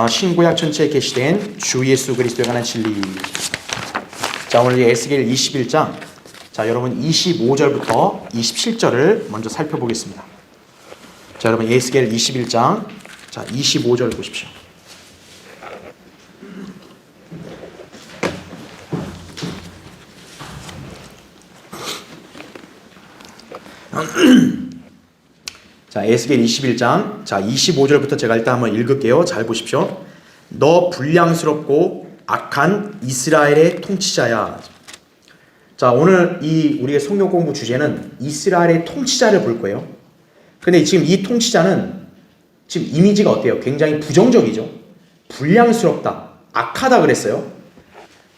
신구약 전체에 게시된 주 예수 그리스도에 관한 진리. 자, 오늘 에스겔 21장. 자, 여러분 25절부터 27절을 먼저 살펴보겠습니다. 자, 여러분 에스겔 21장. 자, 25절 보십시오. 자, 에스겔 21장. 자, 25절부터 제가 일단 한번 읽을게요. 잘 보십시오. 너 불량스럽고 악한 이스라엘의 통치자야. 자, 오늘 우리의 성경 공부 주제는 이스라엘의 통치자를 볼 거예요. 근데 지금 이 통치자는 지금 이미지가 어때요? 굉장히 부정적이죠. 불량스럽다, 악하다 그랬어요.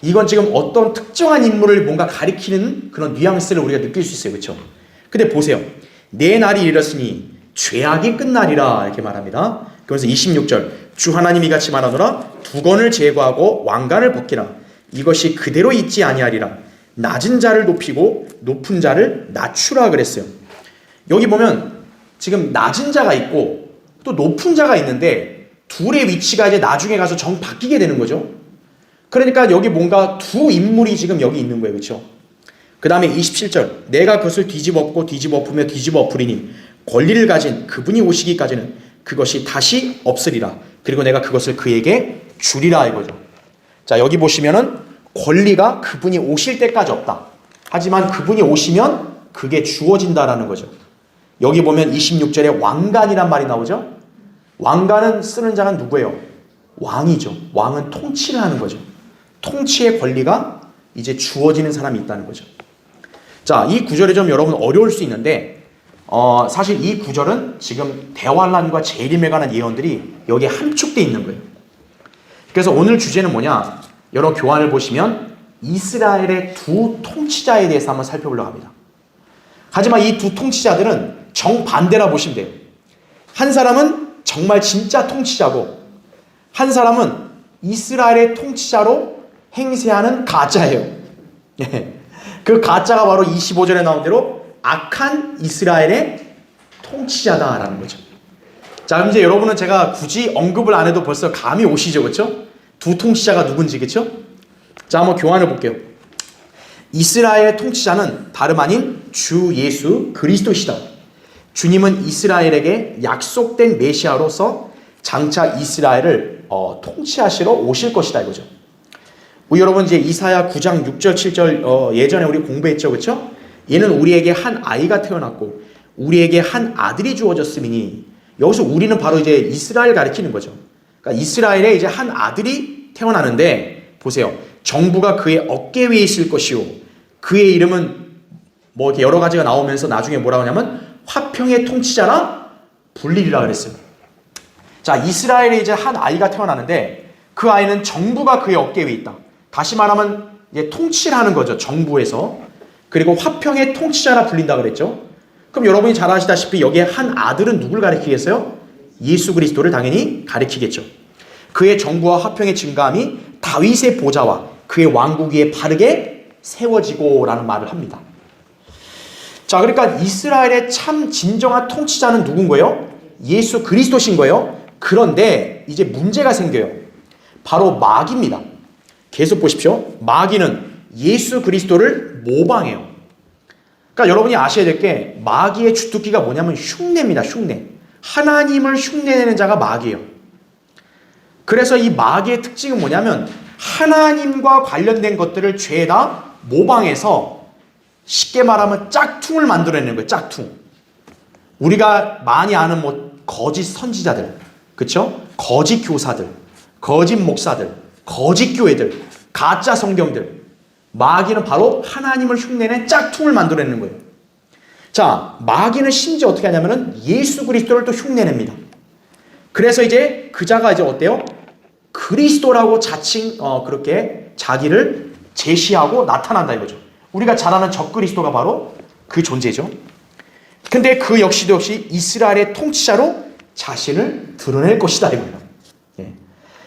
이건 지금 어떤 특정한 인물을 뭔가 가리키는 그런 뉘앙스를 우리가 느낄 수 있어요. 그렇죠? 근데 보세요. 내 날이 이르렀으니 죄악이 끝나리라 이렇게 말합니다. 그러면서 26절 주 하나님이 이같이 말하노라 두건을 제거하고 왕관을 벗기라. 이것이 그대로 있지 아니하리라. 낮은 자를 높이고 높은 자를 낮추라 그랬어요. 여기 보면 지금 낮은 자가 있고 또 높은 자가 있는데 둘의 위치가 이제 나중에 가서 정 바뀌게 되는 거죠. 그러니까 여기 뭔가 두 인물이 지금 여기 있는 거예요. 그렇죠? 그 다음에 27절 내가 그것을 뒤집어 엎고 뒤집어 엎으며 뒤집어 엎으리니 권리를 가진 그분이 오시기까지는 그것이 다시 없으리라. 그리고 내가 그것을 그에게 주리라 이거죠. 자, 여기 보시면은 권리가 그분이 오실 때까지 없다. 하지만 그분이 오시면 그게 주어진다라는 거죠. 여기 보면 26절에 왕관이란 말이 나오죠. 왕관은 쓰는 자가 누구예요? 왕이죠. 왕은 통치를 하는 거죠. 통치의 권리가 이제 주어지는 사람이 있다는 거죠. 자, 이 구절이 좀 여러분 어려울 수 있는데 사실 이 구절은 지금 대환란과 재림에 관한 예언들이 여기에 함축되어 있는 거예요. 그래서 오늘 주제는 뭐냐? 여러분 교환을 보시면 이스라엘의 두 통치자에 대해서 한번 살펴보려고 합니다. 하지만 이 두 통치자들은 정반대라 보시면 돼요. 한 사람은 정말 진짜 통치자고 한 사람은 이스라엘의 통치자로 행세하는 가짜예요. 그 가짜가 바로 25절에 나온 대로 악한 이스라엘의 통치자다라는 거죠. 자, 그럼 이제 여러분은 제가 굳이 언급을 안 해도 벌써 감이 오시죠, 그렇죠? 두 통치자가 누군지, 그렇죠? 자, 한번 교환을 볼게요. 이스라엘의 통치자는 다름 아닌 주 예수 그리스도시다. 주님은 이스라엘에게 약속된 메시아로서 장차 이스라엘을 통치하시러 오실 것이다 이거죠. 우리 여러분 이제 이사야 9장 6절 7절 예전에 우리 공부했죠, 그렇죠? 얘는 우리에게 한 아이가 태어났고 우리에게 한 아들이 주어졌으니 여기서 우리는 바로 이제 이스라엘 가리키는 거죠. 그러니까 이스라엘에 이제 한 아들이 태어나는데 보세요. 정부가 그의 어깨 위에 있을 것이요. 그의 이름은 뭐 이렇게 여러 가지가 나오면서 나중에 뭐라고 하냐면 화평의 통치자라 불리리라 그랬어요. 자, 이스라엘에 이제 한 아이가 태어나는데 그 아이는 정부가 그의 어깨 위에 있다. 다시 말하면 이제 통치를 하는 거죠. 정부에서. 그리고 화평의 통치자라 불린다 그랬죠. 그럼 여러분이 잘 아시다시피 여기에 한 아들은 누굴 가리키겠어요? 예수 그리스도를 당연히 가리키겠죠. 그의 정부와 화평의 증가함이 다윗의 보좌와 그의 왕국 위에 바르게 세워지고 라는 말을 합니다. 자, 그러니까 이스라엘의 참 진정한 통치자는 누군 거예요? 예수 그리스도신 거예요. 그런데 이제 문제가 생겨요. 바로 마귀입니다. 계속 보십시오. 마귀는 예수 그리스도를 모방해요. 그러니까 여러분이 아셔야 될 게 마귀의 주특기가 뭐냐면 흉내입니다. 흉내. 하나님을 흉내내는 자가 마귀예요. 그래서 이 마귀의 특징은 뭐냐면 하나님과 관련된 것들을 죄다 모방해서 쉽게 말하면 짝퉁을 만들어내는 거예요. 짝퉁. 우리가 많이 아는 뭐 거짓 선지자들, 그렇죠? 거짓 교사들, 거짓 목사들, 거짓 교회들, 가짜 성경들. 마귀는 바로 하나님을 흉내낸 짝퉁을 만들어내는 거예요. 자, 마귀는 심지어 어떻게 하냐면은 예수 그리스도를 또 흉내냅니다. 그래서 이제 그자가 이제 어때요? 그리스도라고 자칭 그렇게 자기를 제시하고 나타난다 이거죠. 우리가 잘 아는 적그리스도가 바로 그 존재죠. 근데 그 역시 이스라엘의 통치자로 자신을 드러낼 것이다 이거예요.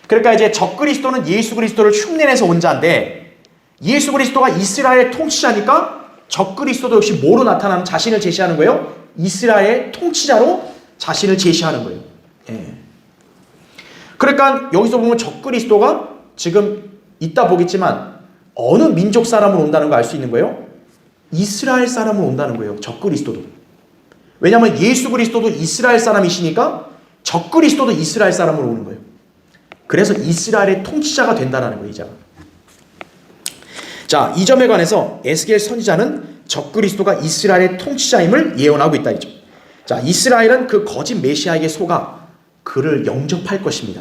그러니까 이제 적그리스도는 예수 그리스도를 흉내내서 온 자인데 예수 그리스도가 이스라엘의 통치자니까 적그리스도도 역시 뭐로 나타나는 자신을 제시하는 거예요? 이스라엘의 통치자로 자신을 제시하는 거예요. 그러니까 여기서 보면 적그리스도가 지금 이따 보겠지만 어느 민족 사람으로 온다는 거 알 수 있는 거예요? 이스라엘 사람으로 온다는 거예요. 적그리스도도. 왜냐하면 예수 그리스도도 이스라엘 사람이시니까 적그리스도도 이스라엘 사람으로 오는 거예요. 그래서 이스라엘의 통치자가 된다는 거예요. 이자가. 자, 이 점에 관해서 에스겔 선지자는 적그리스도가 이스라엘의 통치자임을 예언하고 있다. 이죠. 자, 이스라엘은 그 거짓 메시아에게 속아 그를 영접할 것입니다.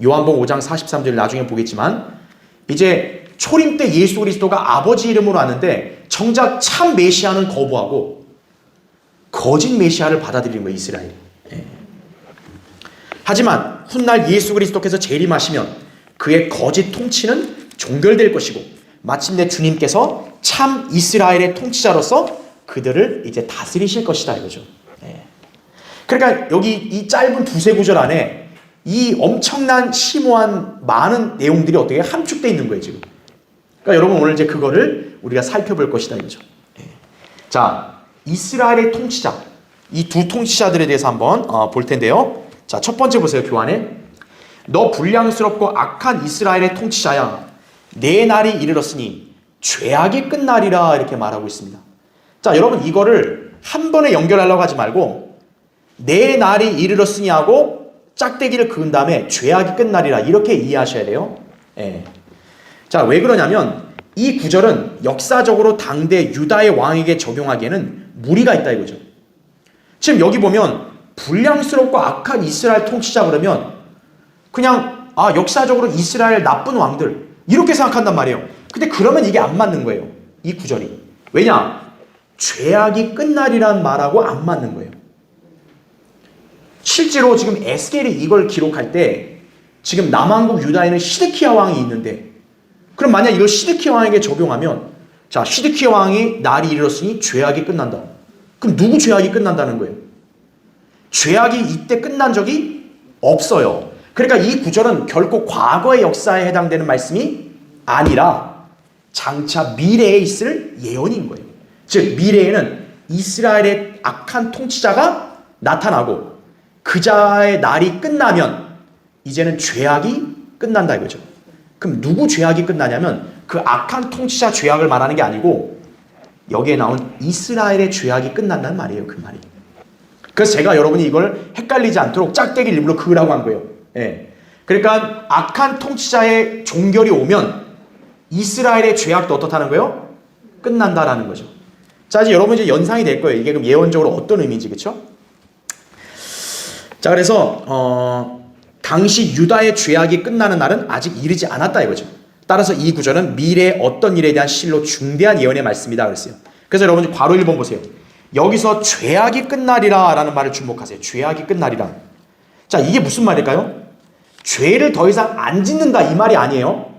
요한복음 5장 43절 나중에 보겠지만 이제 초림 때 예수 그리스도가 아버지 이름으로 왔는데 정작 참 메시아는 거부하고 거짓 메시아를 받아들이는 거예요. 이스라엘이. 하지만 훗날 예수 그리스도께서 재림하시면 그의 거짓 통치는 종결될 것이고 마침내 주님께서 참 이스라엘의 통치자로서 그들을 이제 다스리실 것이다 이거죠. 그러니까 여기 이 짧은 두세 구절 안에 이 엄청난 심오한 많은 내용들이 어떻게 함축되어 있는 거예요 지금. 그러니까 여러분 오늘 이제 그거를 우리가 살펴볼 것이다 이거죠. 자, 이스라엘의 통치자, 이 두 통치자들에 대해서 한번 볼 텐데요. 자, 첫 번째 보세요. 교환에 너 불량스럽고 악한 이스라엘의 통치자야, 내 날이 이르렀으니 죄악이 끝나리라 이렇게 말하고 있습니다. 자, 여러분 이거를 한 번에 연결하려고 하지 말고 내 날이 이르렀으니 하고 짝대기를 그은 다음에 죄악이 끝나리라 이렇게 이해하셔야 돼요. 자, 왜 그러냐면 이 구절은 역사적으로 당대 유다의 왕에게 적용하기에는 무리가 있다 이거죠. 지금 여기 보면 불량스럽고 악한 이스라엘 통치자 그러면 그냥 역사적으로 이스라엘 나쁜 왕들 이렇게 생각한단 말이에요. 근데 그러면 이게 안 맞는 거예요. 이 구절이. 왜냐? 죄악이 끝나리란 말하고 안 맞는 거예요. 실제로 지금 에스겔이 이걸 기록할 때 지금 남왕국 유다에는 시드키야 왕이 있는데 그럼 만약 이걸 시드키야 왕에게 적용하면 자, 시드키야 왕이 날이 이르렀으니 죄악이 끝난다. 그럼 누구 죄악이 끝난다는 거예요? 죄악이 이때 끝난 적이 없어요. 그러니까 이 구절은 결코 과거의 역사에 해당되는 말씀이 아니라 장차 미래에 있을 예언인 거예요. 즉 미래에는 이스라엘의 악한 통치자가 나타나고 그 자의 날이 끝나면 이제는 죄악이 끝난다 이거죠. 그럼 누구 죄악이 끝나냐면 그 악한 통치자 죄악을 말하는 게 아니고 여기에 나온 이스라엘의 죄악이 끝난다는 말이에요. 그 말이. 그래서 제가 여러분이 이걸 헷갈리지 않도록 짝대기를 일부러 그으라고 한 거예요. 그러니까 악한 통치자의 종결이 오면 이스라엘의 죄악도 어떻다는 거예요? 끝난다라는 거죠. 자, 이제 여러분 이제 연상이 될 거예요. 이게 그럼 예언적으로 어떤 의미인지, 그렇죠? 자, 그래서 당시 유다의 죄악이 끝나는 날은 아직 이르지 않았다 이거죠. 따라서 이 구절은 미래의 어떤 일에 대한 실로 중대한 예언의 말씀이다 그랬어요. 그래서 여러분 괄호 1번 보세요. 여기서 죄악이 끝나리라 라는 말을 주목하세요. 죄악이 끝나리라. 자, 이게 무슨 말일까요? 죄를 더 이상 안 짓는다 이 말이 아니에요.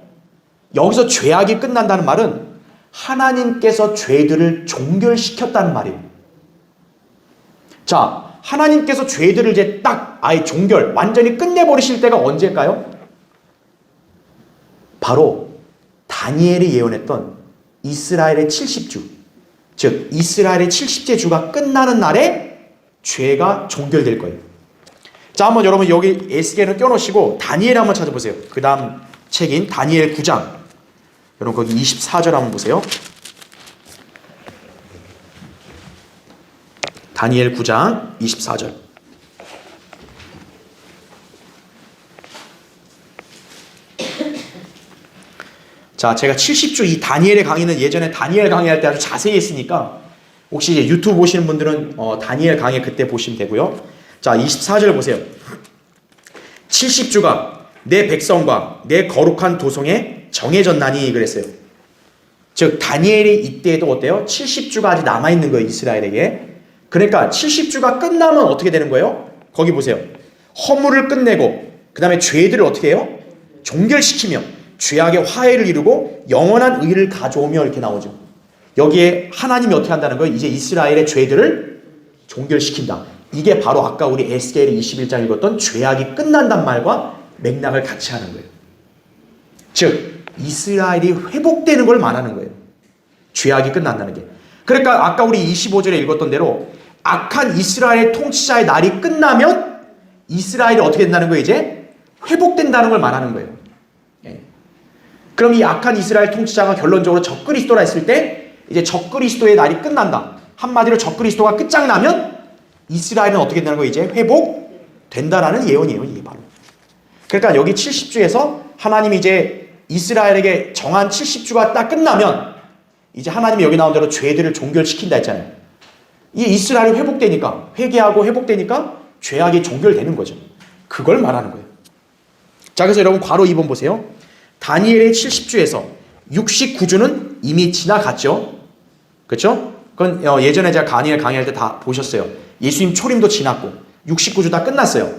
여기서 죄악이 끝난다는 말은 하나님께서 죄들을 종결시켰다는 말이에요. 자, 하나님께서 죄들을 이제 딱 아예 종결, 완전히 끝내버리실 때가 언제일까요? 바로 다니엘이 예언했던 이스라엘의 70주, 즉 이스라엘의 70째 주가 끝나는 날에 죄가 종결될 거예요. 자, 한번 여러분 여기 에스겔을 껴놓으시고 다니엘 한번 찾아보세요. 그 다음 책인 다니엘 9장. 여러분 거기 24절 한번 보세요. 다니엘 9장 24절. 자, 제가 70주 이 다니엘의 강의는 예전에 다니엘 강의할 때 아주 자세히 했으니까 혹시 이제 유튜브 보시는 분들은 다니엘 강의 그때 보시면 되고요. 자, 24절 보세요. 70주가 내 백성과 내 거룩한 도성에 정해졌나니 그랬어요. 즉 다니엘이 이때에도 어때요? 70주가 아직 남아있는 거예요. 이스라엘에게. 그러니까 70주가 끝나면 어떻게 되는 거예요? 거기 보세요. 허물을 끝내고 그 다음에 죄들을 어떻게 해요? 종결시키며 죄악의 화해를 이루고 영원한 의를 가져오며 이렇게 나오죠. 여기에 하나님이 어떻게 한다는 거예요? 이제 이스라엘의 죄들을 종결시킨다. 이게 바로 아까 우리 에스겔 21장 읽었던 죄악이 끝난단 말과 맥락을 같이 하는 거예요. 즉 이스라엘이 회복되는 걸 말하는 거예요. 죄악이 끝난다는 게. 그러니까 아까 우리 25절에 읽었던 대로 악한 이스라엘 통치자의 날이 끝나면 이스라엘이 어떻게 된다는 거예요? 이제 회복된다는 걸 말하는 거예요. 예. 그럼 이 악한 이스라엘 통치자가 결론적으로 적그리스도라 했을 때 이제 적그리스도의 날이 끝난다. 한마디로 적그리스도가 끝장나면 이스라엘은 어떻게 되는 거예요? 이제 회복된다라는 예언이에요. 이게 바로. 그러니까 여기 70주에서 하나님이 이제 이스라엘에게 정한 70주가 딱 끝나면 이제 하나님이 여기 나온 대로 죄들을 종결시킨다 했잖아요. 이 이스라엘이 회복되니까, 회개하고 회복되니까 죄악이 종결되는 거죠. 그걸 말하는 거예요. 자, 그래서 여러분 괄호 2번 보세요. 다니엘의 70주에서 69주는 이미 지나갔죠. 그렇죠? 그건 예전에 제가 강의할 때 다 보셨어요. 예수님 초림도 지났고 69주 다 끝났어요.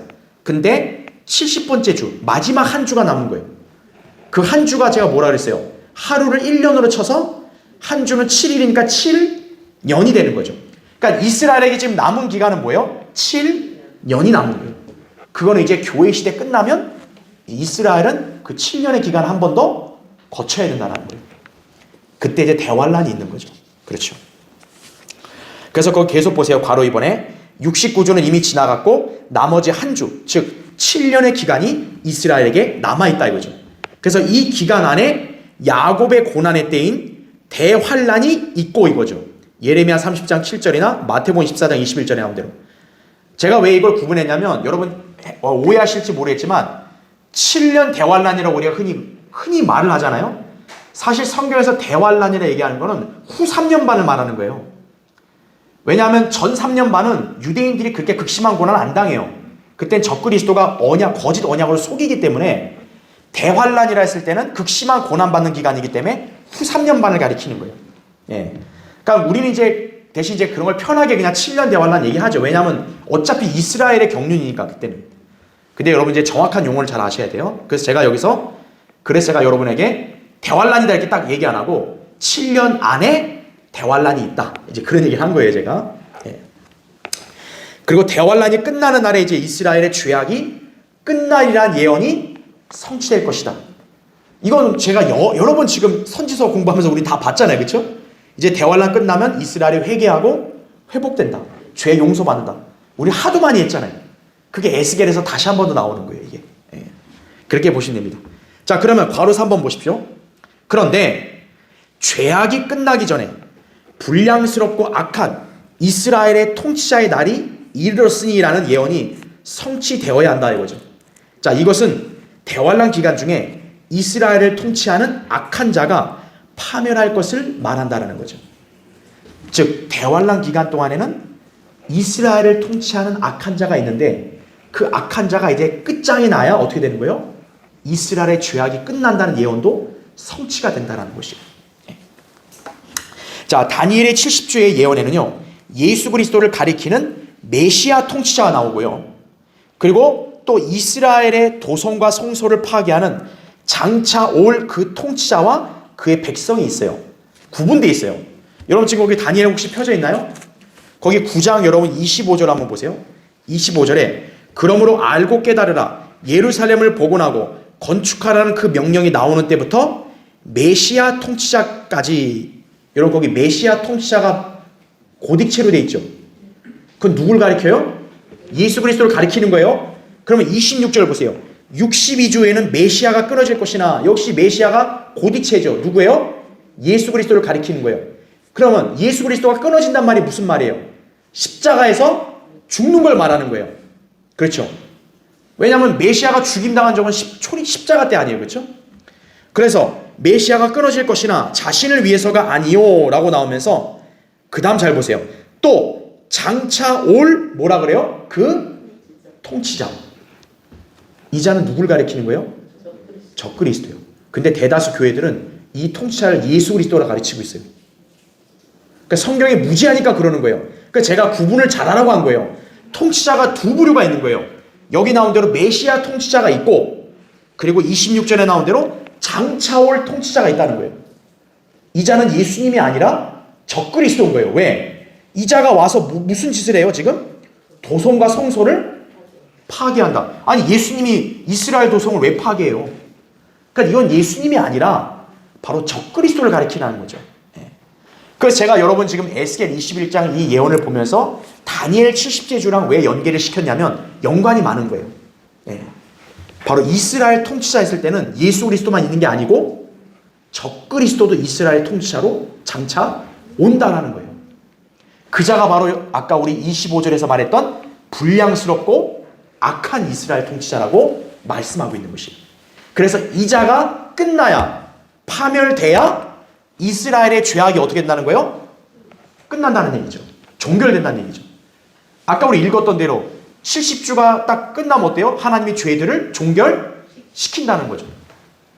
근데 70번째 주, 마지막 한 주가 남은 거예요. 그 한 주가 제가 뭐라 그랬어요? 하루를 1년으로 쳐서 한 주는 7일이니까 7년이 되는 거죠. 그러니까 이스라엘에게 지금 남은 기간은 뭐예요? 7년이 남은 거예요. 그거는 이제 교회 시대 끝나면 이스라엘은 그 7년의 기간 한 번 더 거쳐야 된다는 거예요. 그때 이제 대환란이 있는 거죠. 그렇죠. 그래서 거기 계속 보세요. 괄호 2번에 69주는 이미 지나갔고 나머지 한 주, 즉 7년의 기간이 이스라엘에게 남아있다 이거죠. 그래서 이 기간 안에 야곱의 고난의 때인 대환란이 있고 이거죠. 예레미야 30장 7절이나 마태복음 14장 21절에 나온 대로. 제가 왜 이걸 구분했냐면 여러분 오해하실지 모르겠지만 7년 대환란이라고 우리가 흔히 말을 하잖아요. 사실 성경에서 대환란이라 얘기하는 거는 후 3년 반을 말하는 거예요. 왜냐하면 전 3년 반은 유대인들이 그렇게 극심한 고난을 안 당해요. 그땐 적그리스도가 거짓 언약으로 속이기 때문에 대환란이라 했을 때는 극심한 고난받는 기간이기 때문에 후 3년 반을 가리키는 거예요. 예. 그러니까 우리는 대신 그런 걸 편하게 그냥 7년 대환란 얘기하죠. 왜냐하면 어차피 이스라엘의 경륜이니까 그때는. 근데 여러분 이제 정확한 용어를 잘 아셔야 돼요. 그래서 제가 여러분에게 대환란이다 이렇게 딱 얘기 안 하고 7년 안에 대환란이 있다. 이제 그런 얘기를 한 거예요, 제가. 예. 그리고 대환란이 끝나는 날에 이제 이스라엘의 죄악이 끝날이란 예언이 성취될 것이다. 이건 제가 여러 번 지금 선지서 공부하면서 우리 다 봤잖아요. 그렇죠? 이제 대환란 끝나면 이스라엘이 회개하고 회복된다. 죄 용서받는다. 우리 하도 많이 했잖아요. 그게 에스겔에서 다시 한 번 더 나오는 거예요. 이게. 예. 그렇게 보시면 됩니다. 자, 그러면 괄호 3번 보십시오. 그런데 죄악이 끝나기 전에 불량스럽고 악한 이스라엘의 통치자의 날이 이르렀으니라는 예언이 성취되어야 한다 이거죠. 자, 이것은 대환란 기간 중에 이스라엘을 통치하는 악한 자가 파멸할 것을 말한다라는 거죠. 즉 대환란 기간 동안에는 이스라엘을 통치하는 악한 자가 있는데 그 악한 자가 이제 끝장이 나야 어떻게 되는 거예요? 이스라엘의 죄악이 끝난다는 예언도 성취가 된다는 것이에요. 자, 다니엘의 70주의 예언에는요, 예수 그리스도를 가리키는 메시아 통치자가 나오고요. 그리고 또 이스라엘의 도성과 성소를 파괴하는 장차 올 그 통치자와 그의 백성이 있어요. 구분되어 있어요. 여러분 지금 거기 다니엘 혹시 펴져 있나요? 거기 9장 여러분 25절 한번 보세요. 25절에 그러므로 알고 깨달으라 예루살렘을 복원하고 건축하라는 그 명령이 나오는 때부터 메시아 통치자까지, 여러분 거기 메시아 통치자가 고딕체로 돼 있죠. 그건 누굴 가리켜요? 예수 그리스도를 가리키는 거예요. 그러면 26절 보세요. 62주에는 메시아가 끊어질 것이나, 역시 메시아가 고딕체죠. 누구예요? 예수 그리스도를 가리키는 거예요. 그러면 예수 그리스도가 끊어진단 말이 무슨 말이에요? 십자가에서 죽는 걸 말하는 거예요. 그렇죠? 왜냐하면 메시아가 죽임당한 적은 십자가 때 아니에요. 그렇죠? 그래서 메시아가 끊어질 것이나 자신을 위해서가 아니요 라고 나오면서 그 다음 잘 보세요. 또 장차 올 뭐라 그래요? 그 통치자. 이 자는 누굴 가리키는 거예요? 적그리스도요. 근데 대다수 교회들은 이 통치자를 예수 그리스도라 가르치고 있어요. 그러니까 성경에 무지하니까 그러는 거예요. 그러니까 제가 구분을 잘하라고 한 거예요. 통치자가 두 부류가 있는 거예요. 여기 나온 대로 메시아 통치자가 있고, 그리고 26절에 나온 대로 장차 올 통치자가 있다는 거예요. 이 자는 예수님이 아니라 적그리스도인 거예요. 왜? 이 자가 와서 무슨 짓을 해요 지금? 도성과 성소를 파괴한다. 아니 예수님이 이스라엘 도성을 왜 파괴해요? 그러니까 이건 예수님이 아니라 바로 적그리스도를 가리키는 거죠. 그래서 제가 여러분 지금 에스겔 21장 이 예언을 보면서 다니엘 70제주랑 왜 연계를 시켰냐면 연관이 많은 거예요. 바로 이스라엘 통치자 했을 때는 예수 그리스도만 있는 게 아니고 적그리스도도 이스라엘 통치자로 장차 온다라는 거예요. 그 자가 바로 아까 우리 25절에서 말했던 불량스럽고 악한 이스라엘 통치자라고 말씀하고 있는 것이. 그래서 이 자가 끝나야, 파멸돼야 이스라엘의 죄악이 어떻게 된다는 거예요? 끝난다는 얘기죠. 종결된다는 얘기죠. 아까 우리 읽었던 대로 70주가 딱 끝나면 어때요? 하나님이 죄들을 종결시킨다는 거죠.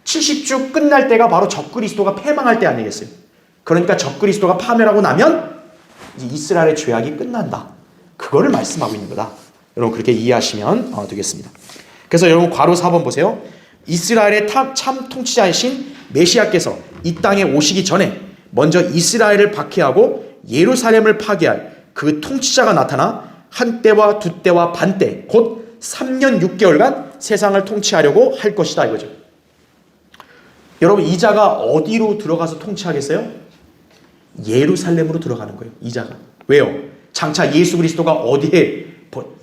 70주 끝날 때가 바로 적그리스도가 패망할 때 아니겠어요? 그러니까 적그리스도가 파멸하고 나면 이제 이스라엘의 죄악이 끝난다. 그거를 말씀하고 있는 거다. 여러분 그렇게 이해하시면 되겠습니다. 그래서 여러분 괄호 4번 보세요. 이스라엘의 참 통치자이신 메시아께서 이 땅에 오시기 전에 먼저 이스라엘을 박해하고 예루살렘을 파괴할 그 통치자가 나타나 한때와 두때와 반때 곧 3년 6개월간 세상을 통치하려고 할 것이다 이거죠. 여러분 이 자가 어디로 들어가서 통치하겠어요? 예루살렘으로 들어가는 거예요. 이 자가. 왜요? 장차 예수 그리스도가 어디에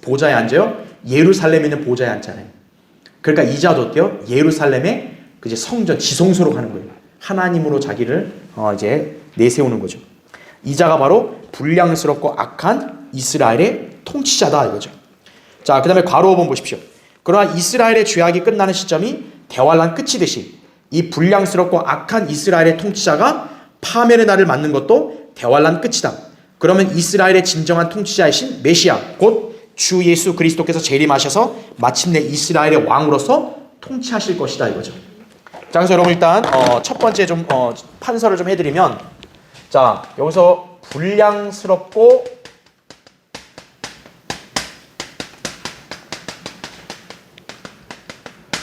보좌에 앉아요? 예루살렘에 있는 보좌에 앉잖아요. 그러니까 이 자도 어때요? 예루살렘의 이제 성전 지성소로 가는 거예요. 하나님으로 자기를 이제 내세우는 거죠. 이 자가 바로 불량스럽고 악한 이스라엘의 통치자다 이거죠. 자, 그 다음에 괄호 5번 보십시오. 그러나 이스라엘의 죄악이 끝나는 시점이 대환란 끝이듯이 이 불량스럽고 악한 이스라엘의 통치자가 파멸의 날을 맞는 것도 대환란 끝이다. 그러면 이스라엘의 진정한 통치자이신 메시아 곧 주 예수 그리스도께서 재림하셔서 마침내 이스라엘의 왕으로서 통치하실 것이다 이거죠. 자, 그래서 여러분 일단 첫 번째 좀 판서를 좀 해드리면, 자 여기서 불량스럽고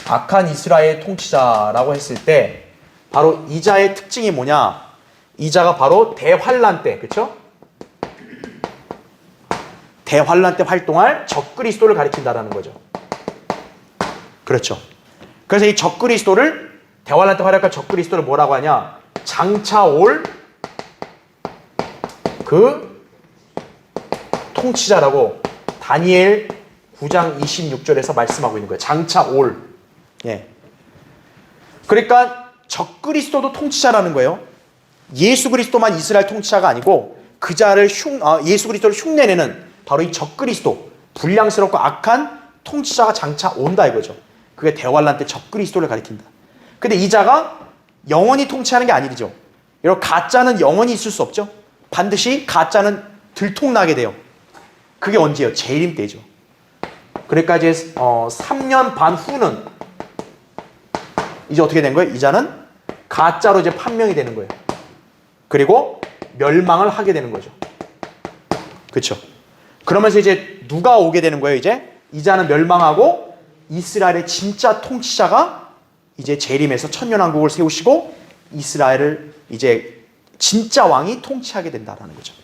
악한 이스라엘 통치자라고 했을 때 바로 이 자의 특징이 뭐냐? 이 자가 바로 대환란 때, 그렇죠? 대환란 때 활동할 적그리스도를 가리킨다라는 거죠. 그렇죠. 그래서 이 적그리스도를, 대환란 때 활약할 적그리스도를 뭐라고 하냐? 장차 올 그 통치자라고 다니엘 9장 26절에서 말씀하고 있는 거예요. 장차 올. 예. 그러니까 적그리스도도 통치자라는 거예요. 예수 그리스도만 이스라엘 통치자가 아니고 그 자를 예수 그리스도를 흉내내는 바로 이 적그리스도, 불량스럽고 악한 통치자가 장차 온다 이거죠. 그게 대환란 때 적그리스도를 가리킨다. 근데 이 자가 영원히 통치하는 게 아니죠. 여러분 가짜는 영원히 있을 수 없죠. 반드시 가짜는 들통나게 돼요. 그게 언제예요? 재림 때죠. 그러니까 이제 3년 반 후는 이제 어떻게 된 거예요? 이 자는 가짜로 이제 판명이 되는 거예요. 그리고 멸망을 하게 되는 거죠. 그렇죠? 그러면서 이제 누가 오게 되는 거예요? 이제 이 자는 멸망하고 이스라엘의 진짜 통치자가 이제 재림해서 천년왕국을 세우시고 이스라엘을 이제 진짜 왕이 통치하게 된다라는 거죠.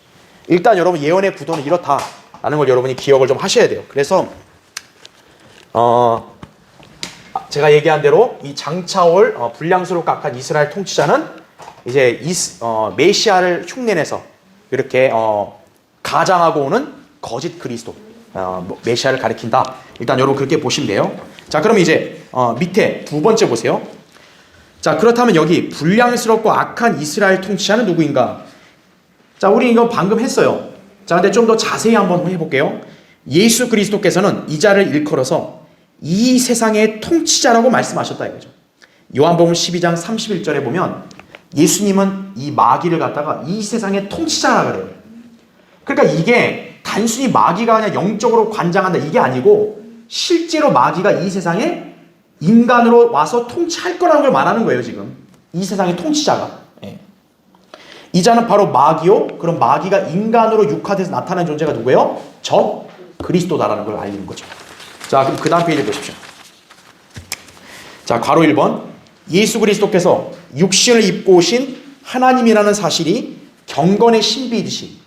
일단 여러분 예언의 구도는 이렇다라는 걸 여러분이 기억을 좀 하셔야 돼요. 그래서 제가 얘기한 대로 이 장차 올 불량스럽고 악한 이스라엘 통치자는 이제 메시아를 흉내내서 이렇게 가장하고 오는 거짓 그리스도, 메시아를 가리킨다. 일단 여러분 그렇게 보시면 돼요. 자, 그럼 이제 밑에 두 번째 보세요. 자, 그렇다면 여기 불량스럽고 악한 이스라엘 통치자는 누구인가? 자, 우리 이거 방금 했어요. 자, 근데 좀 더 자세히 한번 해볼게요. 예수 그리스도께서는 이 자를 일컬어서 이 세상의 통치자라고 말씀하셨다 이거죠. 요한복음 12장 31절에 보면 예수님은 이 마귀를 갖다가 이 세상의 통치자라 그래요. 그러니까 이게 단순히 마귀가 그냥 영적으로 관장한다 이게 아니고 실제로 마귀가 이 세상에 인간으로 와서 통치할 거라는 걸 말하는 거예요. 지금 이 세상의 통치자가. 예. 이 자는 바로 마귀요. 그럼 마귀가 인간으로 육화돼서 나타난 존재가 누구예요? 적 그리스도다라는 걸 알리는 거죠. 자, 그럼 그 다음 페이지 보십시오. 자, 괄호 1번. 예수 그리스도께서 육신을 입고 오신 하나님이라는 사실이 경건의 신비이듯이.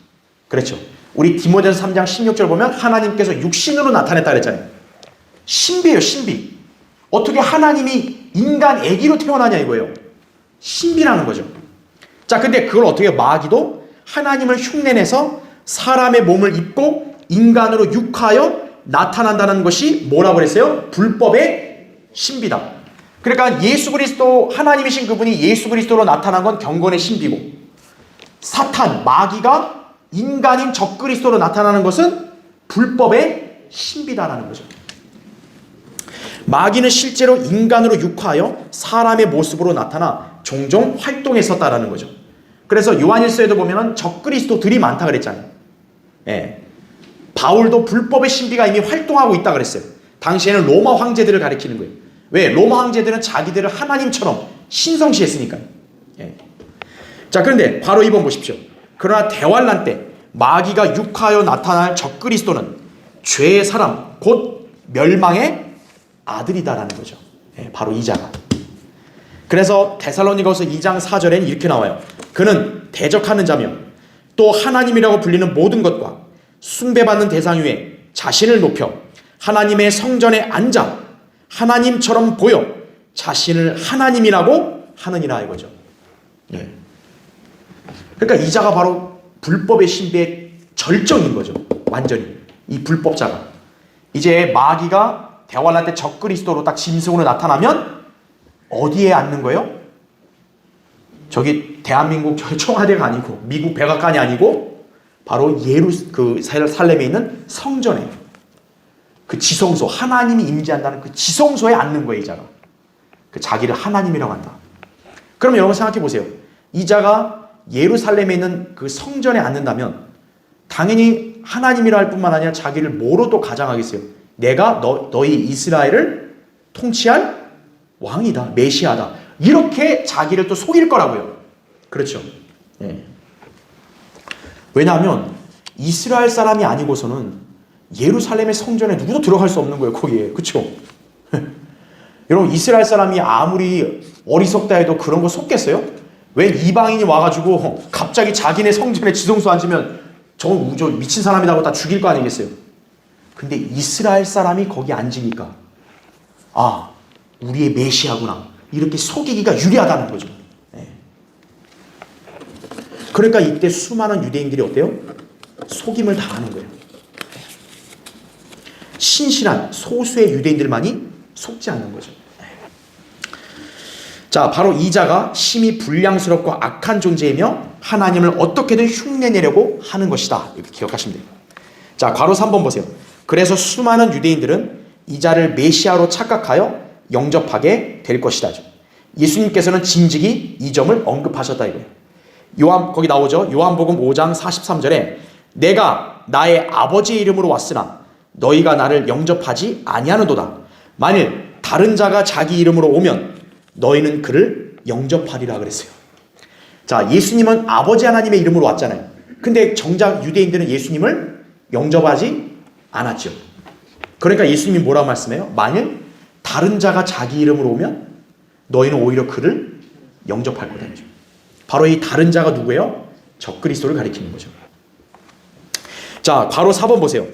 그렇죠. 우리 디모데전서 3장 16절 보면 하나님께서 육신으로 나타냈다 그랬잖아요. 신비예요, 신비. 어떻게 하나님이 인간 아기로 태어나냐 이거예요. 신비라는 거죠. 자, 근데 그걸 어떻게 마귀도 하나님을 흉내내서 사람의 몸을 입고 인간으로 육하여 나타난다는 것이 뭐라고 그랬어요? 불법의 신비다. 그러니까 예수 그리스도, 하나님이신 그분이 예수 그리스도로 나타난 건 경건의 신비고, 사탄, 마귀가 인간인 적그리스도로 나타나는 것은 불법의 신비다라는 거죠. 마귀는 실제로 인간으로 육화하여 사람의 모습으로 나타나 종종 활동했었다라는 거죠. 그래서 요한일서에도 보면은 적그리스도들이 많다 그랬잖아요. 예. 바울도 불법의 신비가 이미 활동하고 있다 그랬어요. 당시에는 로마 황제들을 가리키는 거예요. 왜? 로마 황제들은 자기들을 하나님처럼 신성시했으니까요. 예. 자, 그런데 바로 2번 보십시오. 그러나 대환란 때 마귀가 육화하여 나타날 적그리스도는 죄의 사람, 곧 멸망의 아들이다라는 거죠. 예, 바로 이자가. 그래서 데살로니가서 2장 4절에는 이렇게 나와요. 그는 대적하는 자며 또 하나님이라고 불리는 모든 것과 숭배받는 대상 위에 자신을 높여 하나님의 성전에 앉아 하나님처럼 보여 자신을 하나님이라고 하느니라 이거죠. 예. 그러니까 이자가 바로 불법의 신비의 절정인 거죠. 완전히 이 불법자가. 이제 마귀가 대환란 때 적그리스도로 딱 짐승으로 나타나면 어디에 앉는 거예요? 저기 대한민국 청와대가 아니고 미국 백악관이 아니고 바로 살렘에 있는 성전에, 그 지성소, 하나님이 임재한다는 그 지성소에 앉는 거예요. 이자가. 그 자기를 하나님이라고 한다. 그럼 여러분 생각해 보세요. 이자가 예루살렘에 있는 그 성전에 앉는다면 당연히 하나님이라 할 뿐만 아니라 자기를 뭐로도 가장하겠어요? 내가 너희 이스라엘을 통치할 왕이다, 메시아다. 이렇게 자기를 또 속일 거라고요. 그렇죠. 예. 왜냐하면 이스라엘 사람이 아니고서는 예루살렘의 성전에 누구도 들어갈 수 없는 거예요. 거기에. 그렇죠. 여러분, 이스라엘 사람이 아무리 어리석다 해도 그런 거 속겠어요? 왜 이방인이 와가지고 갑자기 자기네 성전에 지성소 앉으면 저 미친 사람이라고 다 죽일 거 아니겠어요? 근데 이스라엘 사람이 거기 앉으니까 아, 우리의 메시아구나, 이렇게 속이기가 유리하다는 거죠. 네. 그러니까 이때 수많은 유대인들이 어때요? 속임을 당하는 거예요. 신실한 소수의 유대인들만이 속지 않는 거죠. 네. 자, 바로 이자가 심히 불량스럽고 악한 존재이며 하나님을 어떻게든 흉내내려고 하는 것이다. 이렇게 기억하시면 돼요. 자, 괄호 3번 보세요. 그래서 수많은 유대인들은 이자를 메시아로 착각하여 영접하게 될 것이다. 예수님께서는 진즉이 이 점을 언급하셨다 이거예요. 거기 나오죠. 요한복음 5장 43절에 내가 나의 아버지의 이름으로 왔으나 너희가 나를 영접하지 아니하는도다. 만일 다른 자가 자기 이름으로 오면 너희는 그를 영접하리라 그랬어요. 자, 예수님은 아버지 하나님의 이름으로 왔잖아요. 근데 정작 유대인들은 예수님을 영접하지 않았죠. 그러니까 예수님이 뭐라고 말씀해요? 만일 다른 자가 자기 이름으로 오면 너희는 오히려 그를 영접할 거다. 바로 이 다른 자가 누구예요? 적그리스도를 가리키는 거죠. 자, 괄호 4번 보세요.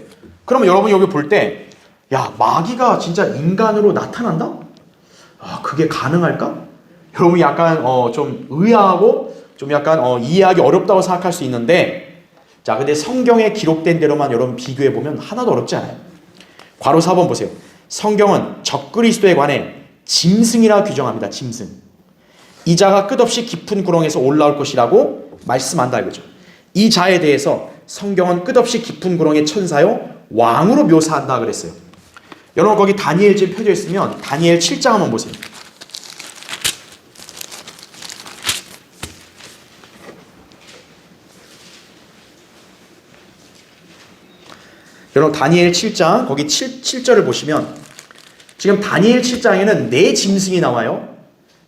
그러면 여러분 여기 볼 때, 야, 마귀가 진짜 인간으로 나타난다? 아, 그게 가능할까? 여러분이 약간 좀 의아하고 좀 약간 이해하기 어렵다고 생각할 수 있는데, 자, 근데 성경에 기록된 대로만 여러분 비교해 보면 하나도 어렵지 않아요. 괄호 4번 보세요. 성경은 적그리스도에 관해 짐승이라 규정합니다. 짐승. 이자가 끝없이 깊은 구렁에서 올라올 것이라고 말씀한다 이거죠. 이 자에 대해서 성경은 끝없이 깊은 구렁의 천사요 왕으로 묘사한다 그랬어요. 여러분 거기 다니엘집 펴져 있으면 다니엘 7장 한번 보세요. 여러분 다니엘 7장 거기 7절을 보시면 지금 다니엘 7장에는 네 짐승이 나와요.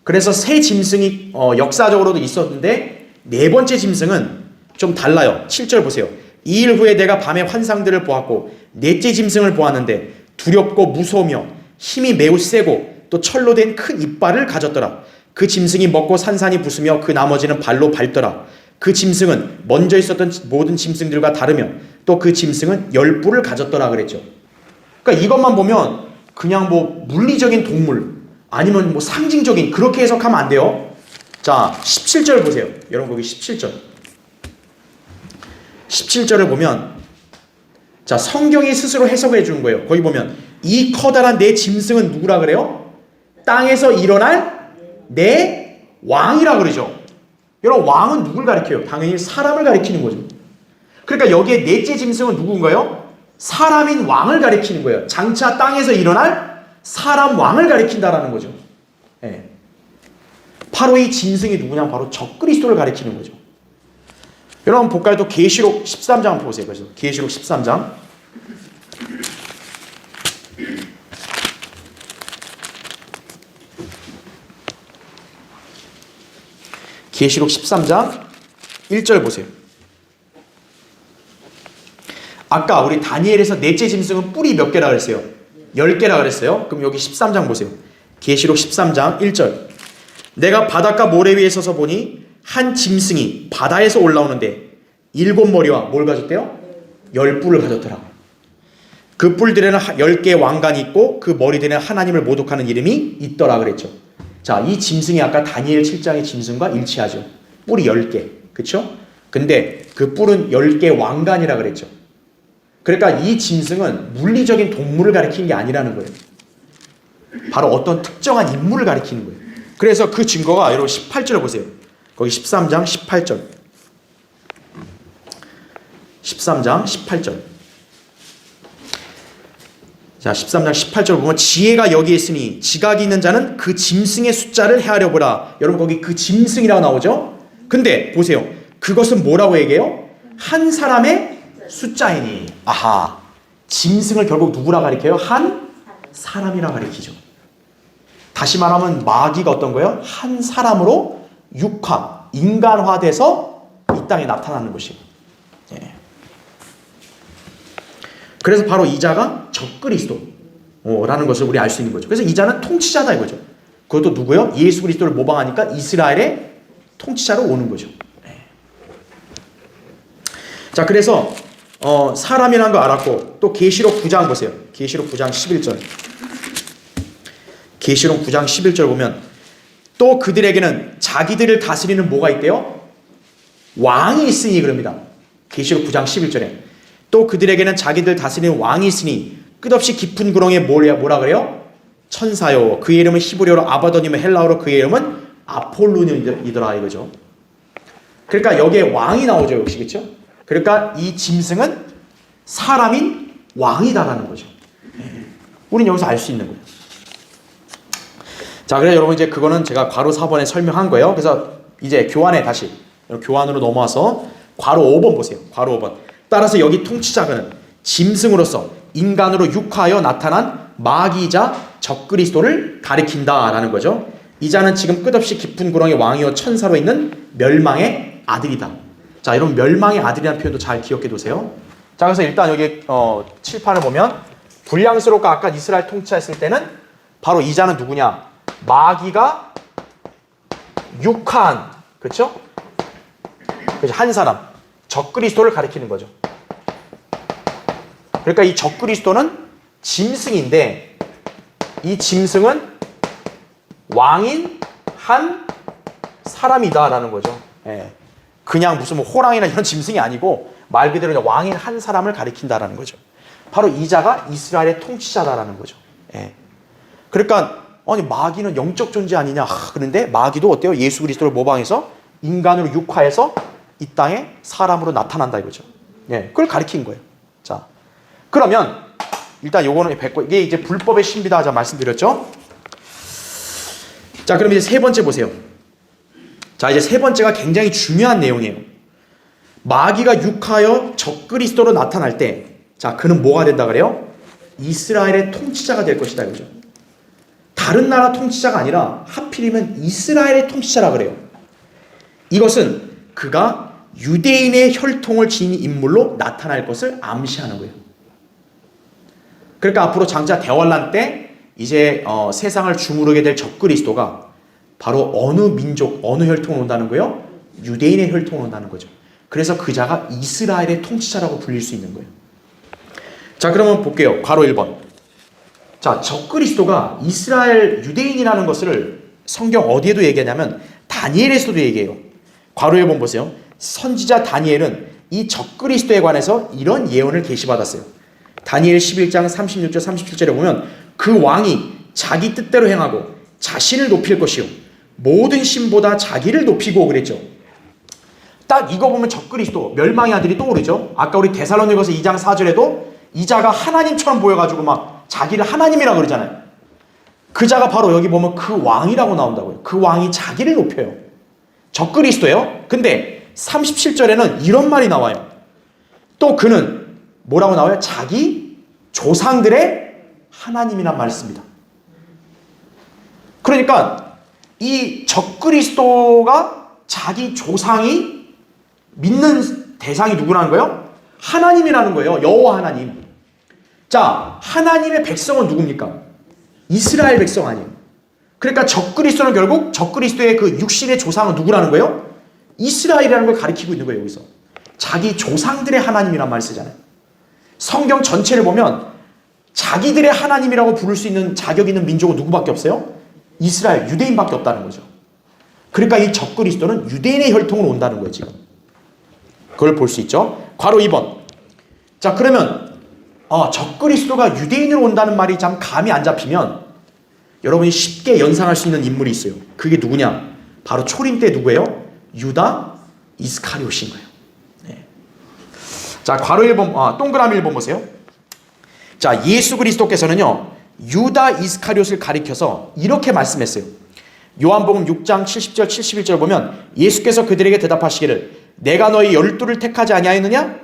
그래서 세 짐승이 역사적으로도 있었는데 네 번째 짐승은 좀 달라요. 7절 보세요. 2일 후에 내가 밤에 환상들을 보았고 넷째 짐승을 보았는데 두렵고 무서우며 힘이 매우 세고 또 철로 된 큰 이빨을 가졌더라. 그 짐승이 먹고 산산이 부수며 그 나머지는 발로 밟더라. 그 짐승은 먼저 있었던 모든 짐승들과 다르며 또 그 짐승은 10뿔을 가졌더라 그랬죠. 그러니까 이것만 보면 그냥 뭐 물리적인 동물 아니면 뭐 상징적인 그렇게 해석하면 안 돼요. 자, 17절 보세요. 여러분 거기 17절. 17절을 보면 자, 성경이 스스로 해석을 해주는 거예요. 거기 보면 이 커다란 네 짐승은 누구라 그래요? 땅에서 일어날 내 왕이라고 그러죠. 여러분, 왕은 누굴 가리켜요? 당연히 사람을 가리키는 거죠. 그러니까 여기에 넷째 짐승은 누군가요? 사람인 왕을 가리키는 거예요. 장차 땅에서 일어날 사람 왕을 가리킨다라는 거죠. 예. 바로 이 짐승이 누구냐? 바로 적그리스도를 가리키는 거죠. 여러분 볼까요? 또 계시록 13장 보세요. 그래서 계시록 13장. 계시록 13장 1절 보세요. 아까 우리 다니엘에서 넷째 짐승은 뿔이 몇 개라 그랬어요? 10개라 그랬어요. 그럼 여기 13장 보세요. 계시록 13장 1절. 내가 바닷가 모래 위에 서서 보니 한 짐승이 바다에서 올라오는데 7머리와 뭘 가졌대요? 10뿔을 가졌더라. 그 뿔들에는 10개의 왕관이 있고 그 머리들에는 하나님을 모독하는 이름이 있더라 그랬죠. 자, 이 짐승이 아까 다니엘 7장의 짐승과 일치하죠. 뿔이 10개. 그쵸? 근데 그 뿔은 10개의 왕관이라 그랬죠. 그러니까 이 짐승은 물리적인 동물을 가리키는 게 아니라는 거예요. 바로 어떤 특정한 인물을 가리키는 거예요. 그래서 그 증거가 여러분 18절 보세요. 거기 13장 18절. 13장 18절. 자, 13장 18절 보면 지혜가 여기에 있으니 지각이 있는 자는 그 짐승의 숫자를 헤아려 보라. 여러분 거기 그 짐승이라고 나오죠? 근데 보세요. 그것은 뭐라고 얘기해요? 한 사람의 숫자이니. 아하. 짐승을 결국 누구라 가리켜요? 한 사람이라 가리키죠. 다시 말하면 마귀가 어떤 거예요? 한 사람으로 육화, 인간화돼서 이 땅에 나타나는 것이에요. 예. 그래서 바로 이 자가 적그리스도라는 것을 우리 알 수 있는 거죠. 그래서 이 자는 통치자다 이거죠. 그것도 누구요? 예수 그리스도를 모방하니까 이스라엘의 통치자로 오는 거죠. 예. 자, 그래서 사람이라는 거 알았고 또 계시록 9장 보세요. 계시록 9장 11절. 계시록 9장 11절 보면 또 그들에게는 자기들을 다스리는 뭐가 있대요? 왕이 있으니 그럽니다. 계시록 9장 11절에 또 그들에게는 자기들 다스리는 왕이 있으니 끝없이 깊은 구렁에 뭐라 그래요? 천사요. 그의 이름은 히브리어로 아바돈이며 헬라어로 그의 이름은 아폴론이더라 이거죠. 그러니까 여기에 왕이 나오죠. 역시 그렇죠? 그러니까 이 짐승은 사람인 왕이다라는 거죠. 우리는 여기서 알 수 있는 거예요. 자, 그래서 여러분 이제 그거는 제가 괄호 4번에 설명한 거예요. 그래서 이제 교환에 다시 교환으로 넘어와서 괄호 5번 보세요. 괄호 5번. 따라서 여기 통치자는 짐승으로서 인간으로 육화하여 나타난 마귀이자 적그리스도를 가리킨다라는 거죠. 이 자는 지금 끝없이 깊은 구렁의 왕이요 천사로 있는 멸망의 아들이다. 자, 여러분 멸망의 아들이라는 표현도 잘 기억해 두세요. 자, 그래서 일단 여기 칠판을 보면 불량스럽고 아까 이스라엘 통치했을 때는 바로 이 자는 누구냐? 마귀가 육화한, 그렇죠? 한 사람, 적그리스도를 가리키는 거죠. 그러니까 이 적그리스도는 짐승인데 이 짐승은 왕인 한 사람이다라는 거죠. 예. 그냥 무슨 뭐 호랑이나 이런 짐승이 아니고 말 그대로 왕인 한 사람을 가리킨다라는 거죠. 바로 이 자가 이스라엘의 통치자다라는 거죠. 예. 그러니까 아니 마귀는 영적 존재 아니냐? 그런데 마귀도 어때요? 예수 그리스도를 모방해서 인간으로 육화해서 이 땅에 사람으로 나타난다 이거죠. 예, 그걸 가리킨 거예요. 자, 그러면 일단 요거는 뵙고 이게 이제 불법의 신비다 자 말씀드렸죠. 자, 그럼 이제 세 번째 보세요. 자, 이제 세 번째가 굉장히 중요한 내용이에요. 마귀가 육하여 적그리스도로 나타날 때, 자, 그는 뭐가 된다 그래요? 이스라엘의 통치자가 될 것이다 이거죠. 다른 나라 통치자가 아니라 하필이면 이스라엘의 통치자라 그래요. 이것은 그가 유대인의 혈통을 지닌 인물로 나타날 것을 암시하는 거예요. 그러니까 앞으로 장차 대환란 때 이제 세상을 주무르게 될 적그리스도가 바로 어느 민족, 어느 혈통으로 온다는 거예요? 유대인의 혈통으로 온다는 거죠. 그래서 그 자가 이스라엘의 통치자라고 불릴 수 있는 거예요. 자, 그러면 볼게요. 괄호 1번. 자, 적그리스도가 이스라엘 유대인이라는 것을 성경 어디에도 얘기하냐면 다니엘에서도 얘기해요. 괄호 1번 보세요. 선지자 다니엘은 이 적그리스도에 관해서 이런 예언을 계시받았어요. 다니엘 11장 36절 37절에 보면 그 왕이 자기 뜻대로 행하고 자신을 높일 것이요 모든 신보다 자기를 높이고 그랬죠. 딱 이거 보면 적그리스도 멸망의 아들이 떠오르죠. 아까 우리 데살로니가서 2장 4절에도 이 자가 하나님처럼 보여가지고 막 자기를 하나님이라고 그러잖아요. 그 자가 바로 여기 보면 그 왕이라고 나온다고요. 그 왕이 자기를 높여요. 적그리스도예요. 근데 37절에는 이런 말이 나와요. 또 그는 뭐라고 나와요? 자기 조상들의 하나님이란 말을 씁니다. 그러니까 이 적그리스도가 자기 조상이 믿는 대상이 누구라는 거예요? 하나님이라는 거예요. 여호와 하나님. 자, 하나님의 백성은 누굽니까? 이스라엘 백성 아니에요. 그러니까 적그리스도는 결국 적그리스도의 그 육신의 조상은 누구라는 거예요? 이스라엘이라는 걸 가리키고 있는 거예요. 여기서 자기 조상들의 하나님이란 말 쓰잖아요. 성경 전체를 보면 자기들의 하나님이라고 부를 수 있는 자격 있는 민족은 누구밖에 없어요? 이스라엘, 유대인밖에 없다는 거죠. 그러니까 이 적그리스도는 유대인의 혈통으로 온다는 거예요. 지금 그걸 볼 수 있죠. 괄호 2번. 자, 그러면 적그리스도가 유대인으로 온다는 말이 참 감이 안 잡히면 여러분이 쉽게 연상할 수 있는 인물이 있어요. 그게 누구냐? 바로 초림 때 누구예요? 유다 이스카리옷인 거예요. 네. 자, 괄호 1번, 동그라미 1번 보세요. 자, 예수 그리스도께서는요 유다 이스카리옷을 가리켜서 이렇게 말씀했어요. 요한복음 6장 70절 71절 보면 예수께서 그들에게 대답하시기를 내가 너희 12를 택하지 아니하였느냐?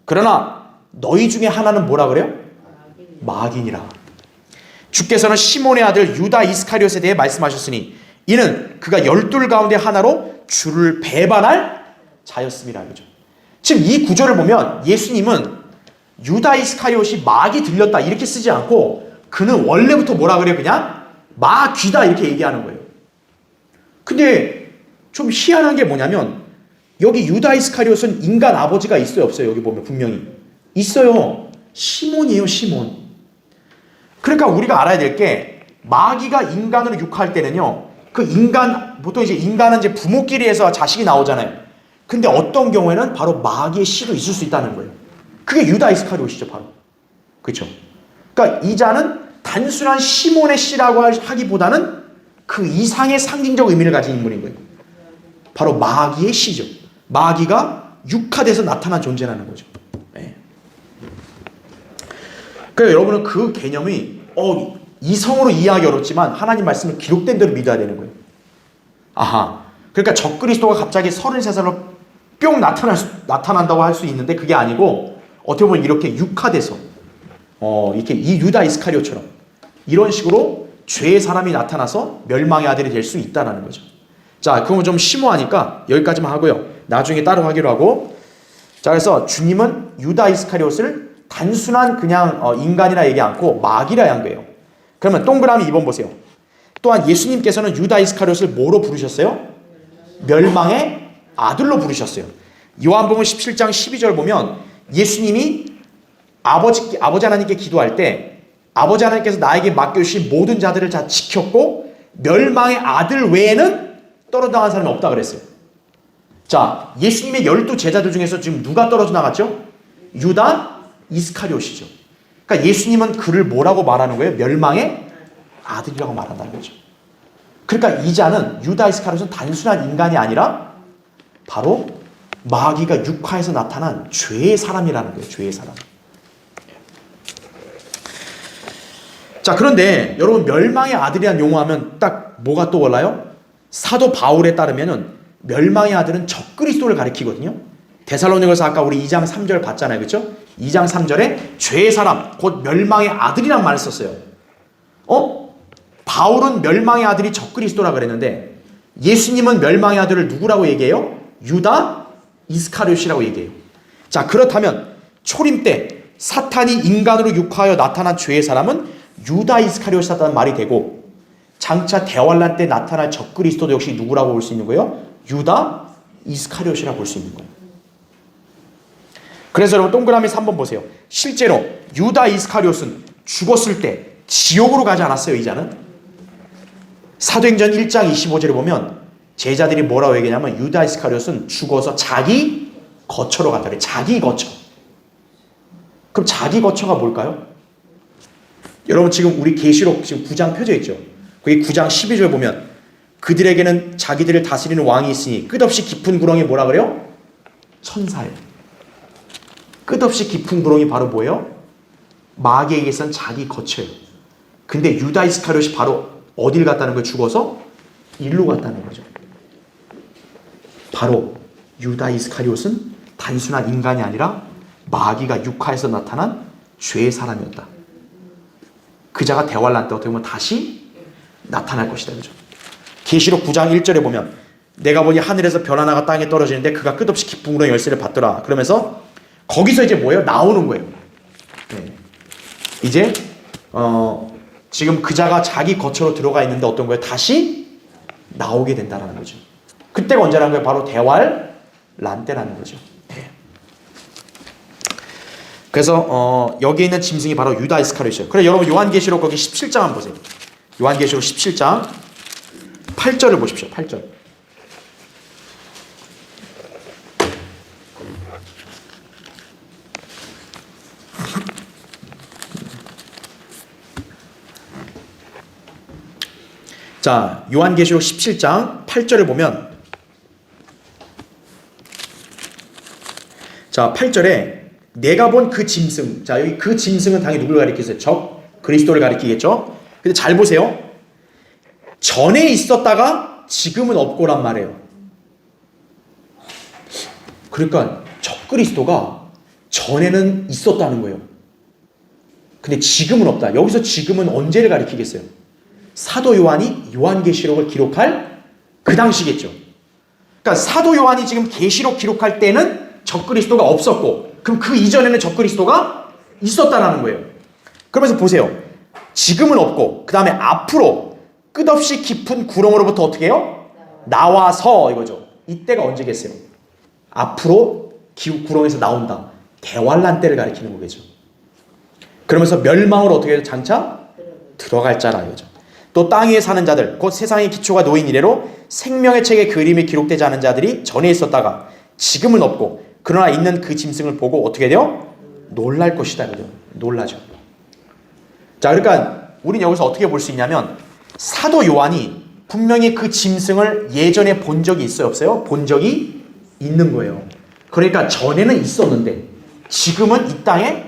그러나 너희 중에 하나는 뭐라 그래요? 마귀니라. 주께서는 시몬의 아들 유다 이스카리옷에 대해 말씀하셨으니 이는 그가 12 가운데 하나로 주를 배반할 자였음이라. 그죠? 지금 이 구절을 보면 예수님은 유다 이스카리옷이 마귀 들렸다 이렇게 쓰지 않고 그는 원래부터 뭐라 그래요? 그냥 마귀다 이렇게 얘기하는 거예요. 근데 좀 희한한 게 뭐냐면 여기 유다 이스카리옷은 인간 아버지가 있어요 없어요? 여기 보면 분명히 있어요. 시몬이에요. 시몬. 그러니까 우리가 알아야 될 게 마귀가 인간으로 육할 때는요 그 인간 보통 이제 인간은 이제 부모끼리 해서 자식이 나오잖아요. 근데 어떤 경우에는 바로 마귀의 씨도 있을 수 있다는 거예요. 그게 유다 이스카리옷이죠 바로. 그렇죠? 그러니까 이 자는 단순한 시몬의 씨라고 하기보다는 그 이상의 상징적 의미를 가진 인물인 거예요. 바로 마귀의 씨죠. 마귀가 육화돼서 나타난 존재라는 거죠. 네. 그러니까 여러분은 그 개념이 이성으로 이해하기 어렵지만 하나님 말씀을 기록된 대로 믿어야 되는 거예요. 아하. 그러니까 적그리스도가 갑자기 33살로 뿅 나타난다고 할 수 있는데 그게 아니고 어떻게 보면 이렇게 육화돼서 이렇게 이 유다 이스카리ot처럼 이런 식으로 죄의 사람이 나타나서 멸망의 아들이 될 수 있다는 거죠. 자, 그건 좀 심오하니까 여기까지만 하고요. 나중에 따로 하기로 하고. 자, 그래서 주님은 유다 이스카리ot을 단순한 그냥 인간이라 얘기 않고 마귀라 한 거예요. 그러면 동그라미 2번 보세요. 또한 예수님께서는 유다 이스카리ot을 뭐로 부르셨어요? 멸망의 아들로 부르셨어요. 요한복음 17장 12절 보면 예수님이 아버지 하나님께 기도할 때 아버지 하나님께서 나에게 맡겨주신 모든 자들을 다 지켰고 멸망의 아들 외에는 떨어져 나간 사람이 없다 그랬어요. 자, 예수님의 12 제자들 중에서 지금 누가 떨어져 나갔죠? 유다 이스카리ot이죠. 그러니까 예수님은 그를 뭐라고 말하는 거예요? 멸망의 아들이라고 말한다는 거죠. 그러니까 이 자는 유다 이스카리ot은 단순한 인간이 아니라 바로 마귀가 육화에서 나타난 죄의 사람이라는 거예요. 죄의 사람. 자, 그런데 여러분 멸망의 아들이라는 용어하면 딱 뭐가 떠올라요? 사도 바울에 따르면은 멸망의 아들은 적그리스도를 가리키거든요. 데살로니가서 아까 우리 2장 3절 봤잖아요. 그렇죠? 2장 3절에 죄의 사람 곧 멸망의 아들이란 말을 썼어요. 바울은 멸망의 아들이 적그리스도라 그랬는데 예수님은 멸망의 아들을 누구라고 얘기해요? 유다 이스카리ot이라고 얘기해요. 자, 그렇다면 초림 때 사탄이 인간으로 육화하여 나타난 죄의 사람은 유다 이스카리ot이라는 말이 되고 장차 대환란 때 나타날 적그리스도도 역시 누구라고 볼 수 있는 거예요? 유다 이스카리ot이라고 볼 수 있는 거예요. 그래서 여러분 동그라미 3번 보세요. 실제로 유다 이스카리ot은 죽었을 때 지옥으로 가지 않았어요. 이 자는 사도행전 1장 25절에 보면 제자들이 뭐라고 얘기하냐면 유다 이스카리ot은 죽어서 자기 거처로 갔다 그래요. 자기 거처. 그럼 자기 거처가 뭘까요? 여러분 지금 우리 계시록 지금 9장 펴져 있죠. 거기 9장 12절 보면 그들에게는 자기들을 다스리는 왕이 있으니 끝없이 깊은 구렁이 뭐라 그래요? 천사예요. 끝없이 깊은 구렁이 바로 뭐예요? 마귀에게선 자기 거처예요. 근데 유다 이스카리ot이 바로 어딜 갔다는 거예요? 죽어서 일로 갔다는 거죠. 바로 유다 이스카리ot은 단순한 인간이 아니라 마귀가 육화에서 나타난 죄의 사람이었다. 그자가 대환란 때 어떻게 보면 다시 나타날 것이다. 그죠? 계시록 9장 1절에 보면 내가 보니 하늘에서 별 하나가 땅에 떨어지는데 그가 끝없이 깊은 구렁 열쇠를 받더라. 그러면서 거기서 이제 뭐예요? 나오는 거예요. 네. 이제 지금 그자가 자기 거처로 들어가 있는데 어떤 거예요? 다시 나오게 된다는 거죠. 그때가 언제라는 거예요? 바로 대환란 때라는 거죠. 네. 그래서 여기 있는 짐승이 바로 유다 이스카리ot이에요. 그래 여러분 요한계시록 거기 17장 한번 보세요. 요한계시록 17장 8절을 보십시오. 8절. 자, 요한계시록 17장 8절을 보면 자, 8절에 내가 본 그 짐승. 자, 여기 그 짐승은 당연히 누구를 가리키겠어요? 적 그리스도를 가리키겠죠? 근데 잘 보세요. 전에 있었다가 지금은 없고란 말이에요. 그러니까 적 그리스도가 전에는 있었다는 거예요. 근데 지금은 없다. 여기서 지금은 언제를 가리키겠어요? 사도 요한이 요한계시록을 기록할 그 당시겠죠. 그러니까 사도 요한이 지금 계시록 기록할 때는 적 그리스도가 없었고, 그럼 그 이전에는 적 그리스도가 있었다라는 거예요. 그러면서 보세요. 지금은 없고 그 다음에 앞으로 끝없이 깊은 구렁으로부터 어떻게 해요? 나와서 이거죠. 이때가 언제겠어요? 앞으로 구렁에서 나온다. 대환란 때를 가리키는 거겠죠. 그러면서 멸망으로 어떻게 해요? 장차 들어갈 자라 이거죠. 또 땅 위에 사는 자들 곧 세상의 기초가 놓인 이래로 생명의 책에 그림이 기록되지 않은 자들이 전에 있었다가 지금은 없고 그러나 있는 그 짐승을 보고 어떻게 돼요? 놀랄 것이다. 그죠? 놀라죠. 자, 그러니까 우리는 여기서 어떻게 볼 수 있냐면 사도 요한이 분명히 그 짐승을 예전에 본 적이 있어요? 없어요? 본 적이 있는 거예요. 그러니까 전에는 있었는데 지금은 이 땅에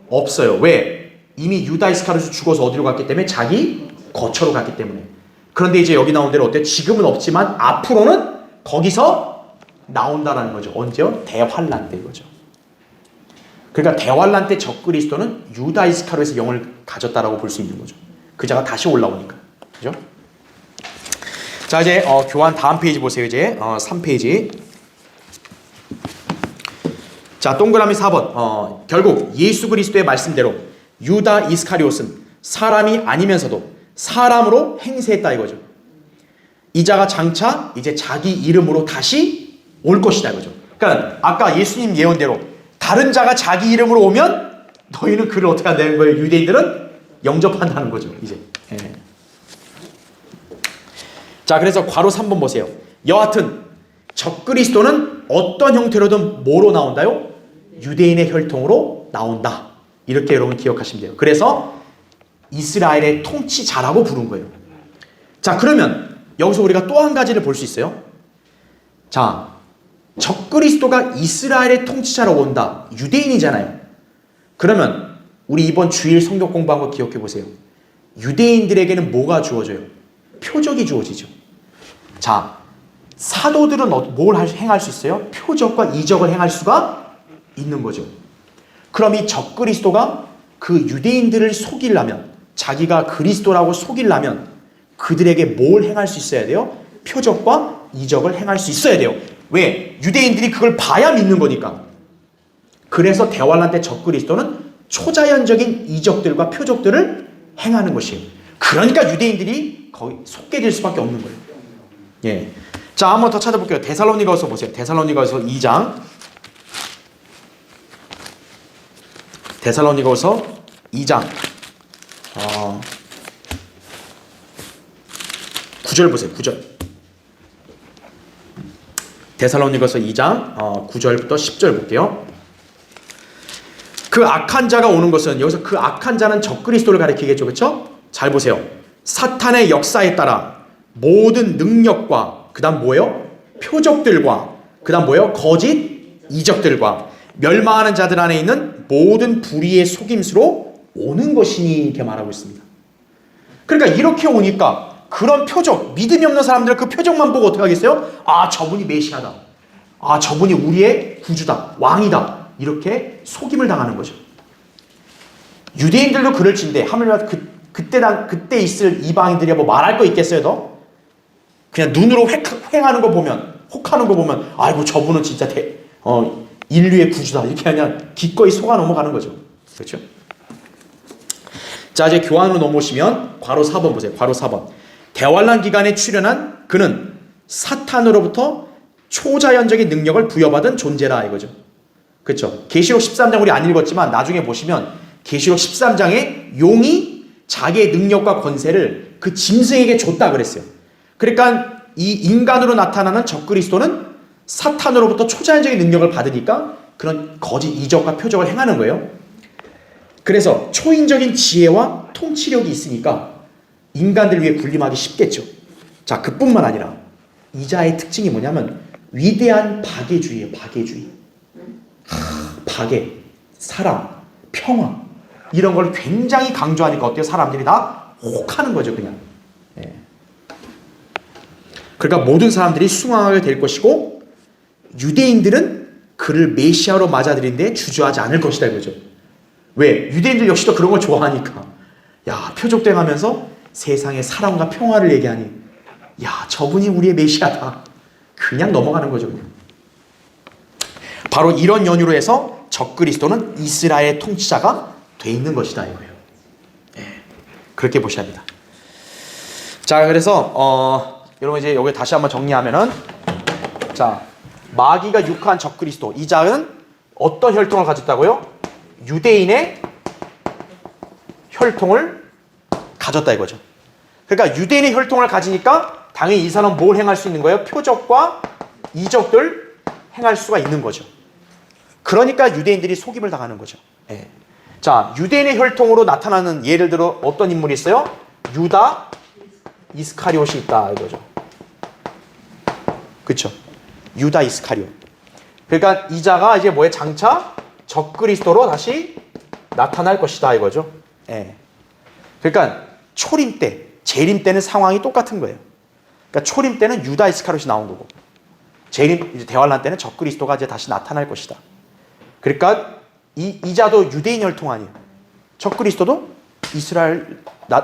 없어요. 왜? 이미 유다 이스카리ot이 죽어서 어디로 갔기 때문에? 자기 거처로 갔기 때문에. 그런데 이제 여기 나온 대로 어때요? 지금은 없지만 앞으로는 거기서 나온다라는 거죠. 언제요? 대환란 때 이거죠. 그러니까 대환란 때 적그리스도는 유다 이스카리ot의 영을 가졌다라고 볼 수 있는 거죠. 그자가 다시 올라오니까. 그죠? 자, 이제 교환 다음 페이지 보세요. 이제 3페이지. 자, 동그라미 4번. 결국 예수 그리스도의 말씀대로 유다 이스카리ot은 사람이 아니면서도 사람으로 행세했다 이거죠. 이자가 장차 이제 자기 이름으로 다시 올 것이다 이거죠. 그러니까 아까 예수님 예언대로 다른 자가 자기 이름으로 오면 너희는 그를 어떻게 한다는 거예요? 유대인들은 영접한다는 거죠. 이제. 예. 자, 그래서 괄호 3번 보세요. 여하튼 적그리스도는 어떤 형태로든 뭐로 나온다요? 유대인의 혈통으로 나온다. 이렇게 여러분 기억하시면 돼요. 그래서 이스라엘의 통치자라고 부른 거예요. 자, 그러면 여기서 우리가 또 한 가지를 볼 수 있어요. 자, 적그리스도가 이스라엘의 통치자로 온다. 유대인이잖아요. 그러면 우리 이번 주일 성경 공부한 거 기억해 보세요. 유대인들에게는 뭐가 주어져요? 표적이 주어지죠. 자, 사도들은 뭘 행할 수 있어요? 표적과 이적을 행할 수가 있는 거죠. 그럼 이 적그리스도가 그 유대인들을 속이려면, 자기가 그리스도라고 속이려면 그들에게 뭘 행할 수 있어야 돼요? 표적과 이적을 행할 수 있어야 돼요. 왜? 유대인들이 그걸 봐야 믿는 거니까. 그래서 대환란 때 적그리스도는 초자연적인 이적들과 표적들을 행하는 것이에요. 그러니까 유대인들이 거의 속게 될 수밖에 없는 거예요. 예. 자, 한번 더 찾아볼게요. 데살로니가서 보세요. 데살로니가서 2장. 데살로니가서 2장. 9절 보세요. 9절. 데살로니가서 2장 9절부터 10절 볼게요. 그 악한 자가 오는 것은, 여기서 그 악한 자는 적그리스도를 가리키겠죠. 그렇죠? 잘 보세요. 사탄의 역사에 따라 모든 능력과 그다음 뭐예요? 표적들과 그다음 뭐예요? 거짓 이적들과 멸망하는 자들 안에 있는 모든 불의의 속임수로 오는 것이니 이렇게 말하고 있습니다. 그러니까 이렇게 오니까 그런 표적, 믿음이 없는 사람들은 그 표적만 보고 어떻게 하겠어요? 아, 저분이 메시아다. 아, 저분이 우리의 구주다. 왕이다. 이렇게 속임을 당하는 거죠. 유대인들도 그럴 진데 하물며 그때 있을 이방인들이 뭐 말할 거 있겠어요, 더? 그냥 눈으로 횡하는 거 보면, 혹하는 거 보면, 아이고, 저분은 진짜 인류의 구주다. 이렇게 그냥 기꺼이 속아 넘어가는 거죠. 그렇죠? 자, 이제 교환으로 넘어오시면 괄호 4번 보세요. 괄호 4번. 대환란 기간에 출현한 그는 사탄으로부터 초자연적인 능력을 부여받은 존재라 이거죠. 그렇죠? 계시록 13장 우리 안 읽었지만 나중에 보시면 계시록 13장에 용이 자기의 능력과 권세를 그 짐승에게 줬다 그랬어요. 그러니까 이 인간으로 나타나는 적그리스도는 사탄으로부터 초자연적인 능력을 받으니까 그런 거짓 이적과 표적을 행하는 거예요. 그래서 초인적인 지혜와 통치력이 있으니까 인간들 위해 군림하기 쉽겠죠. 자, 그뿐만 아니라 이 자의 특징이 뭐냐면 위대한 박애주의예요. 박애주의. 박애, 사랑, 평화 이런 걸 굉장히 강조하니까 어때요? 사람들이 다 혹하는 거죠, 그냥. 예. 그러니까 모든 사람들이 숭앙하게 될 것이고 유대인들은 그를 메시아로 맞아들이는데 주저하지 않을 것이다 이거죠. 왜? 유대인들 역시도 그런 걸 좋아하니까. 야, 표적도 하면서 세상의 사랑과 평화를 얘기하니 야, 저분이 우리의 메시아다. 그냥 넘어가는 거죠, 그냥. 바로 이런 연유로 해서 적그리스도는 이스라엘의 통치자가 돼 있는 것이다 이거예요. 예, 그렇게 보셔야 합니다. 자, 그래서 여러분 이제 여기 다시 한번 정리하면은 자, 마귀가 육한 적그리스도 이 자는 어떤 혈통을 가졌다고요? 유대인의 혈통을 가졌다 이거죠. 그러니까 유대인의 혈통을 가지니까 당연히 이 사람은 뭘 행할 수 있는 거예요? 표적과 이적들 행할 수가 있는 거죠. 그러니까 유대인들이 속임을 당하는 거죠. 예. 자, 유대인의 혈통으로 나타나는 예를 들어 어떤 인물이 있어요? 유다 이스카리옷이 있다 이거죠. 그렇죠? 유다 이스카리옷. 그러니까 이 자가 이제 뭐에 장차 적그리스도로 다시 나타날 것이다 이거죠. 예. 그러니까 초림 때, 재림 때는 상황이 똑같은 거예요. 그러니까 초림 때는 유다 이스카리옷이 나온 거고, 재림 이제 대환란 때는 적그리스도가 이제 다시 나타날 것이다. 그러니까 이 자도 유대인 혈통 아니에요. 적그리스도도 이스라엘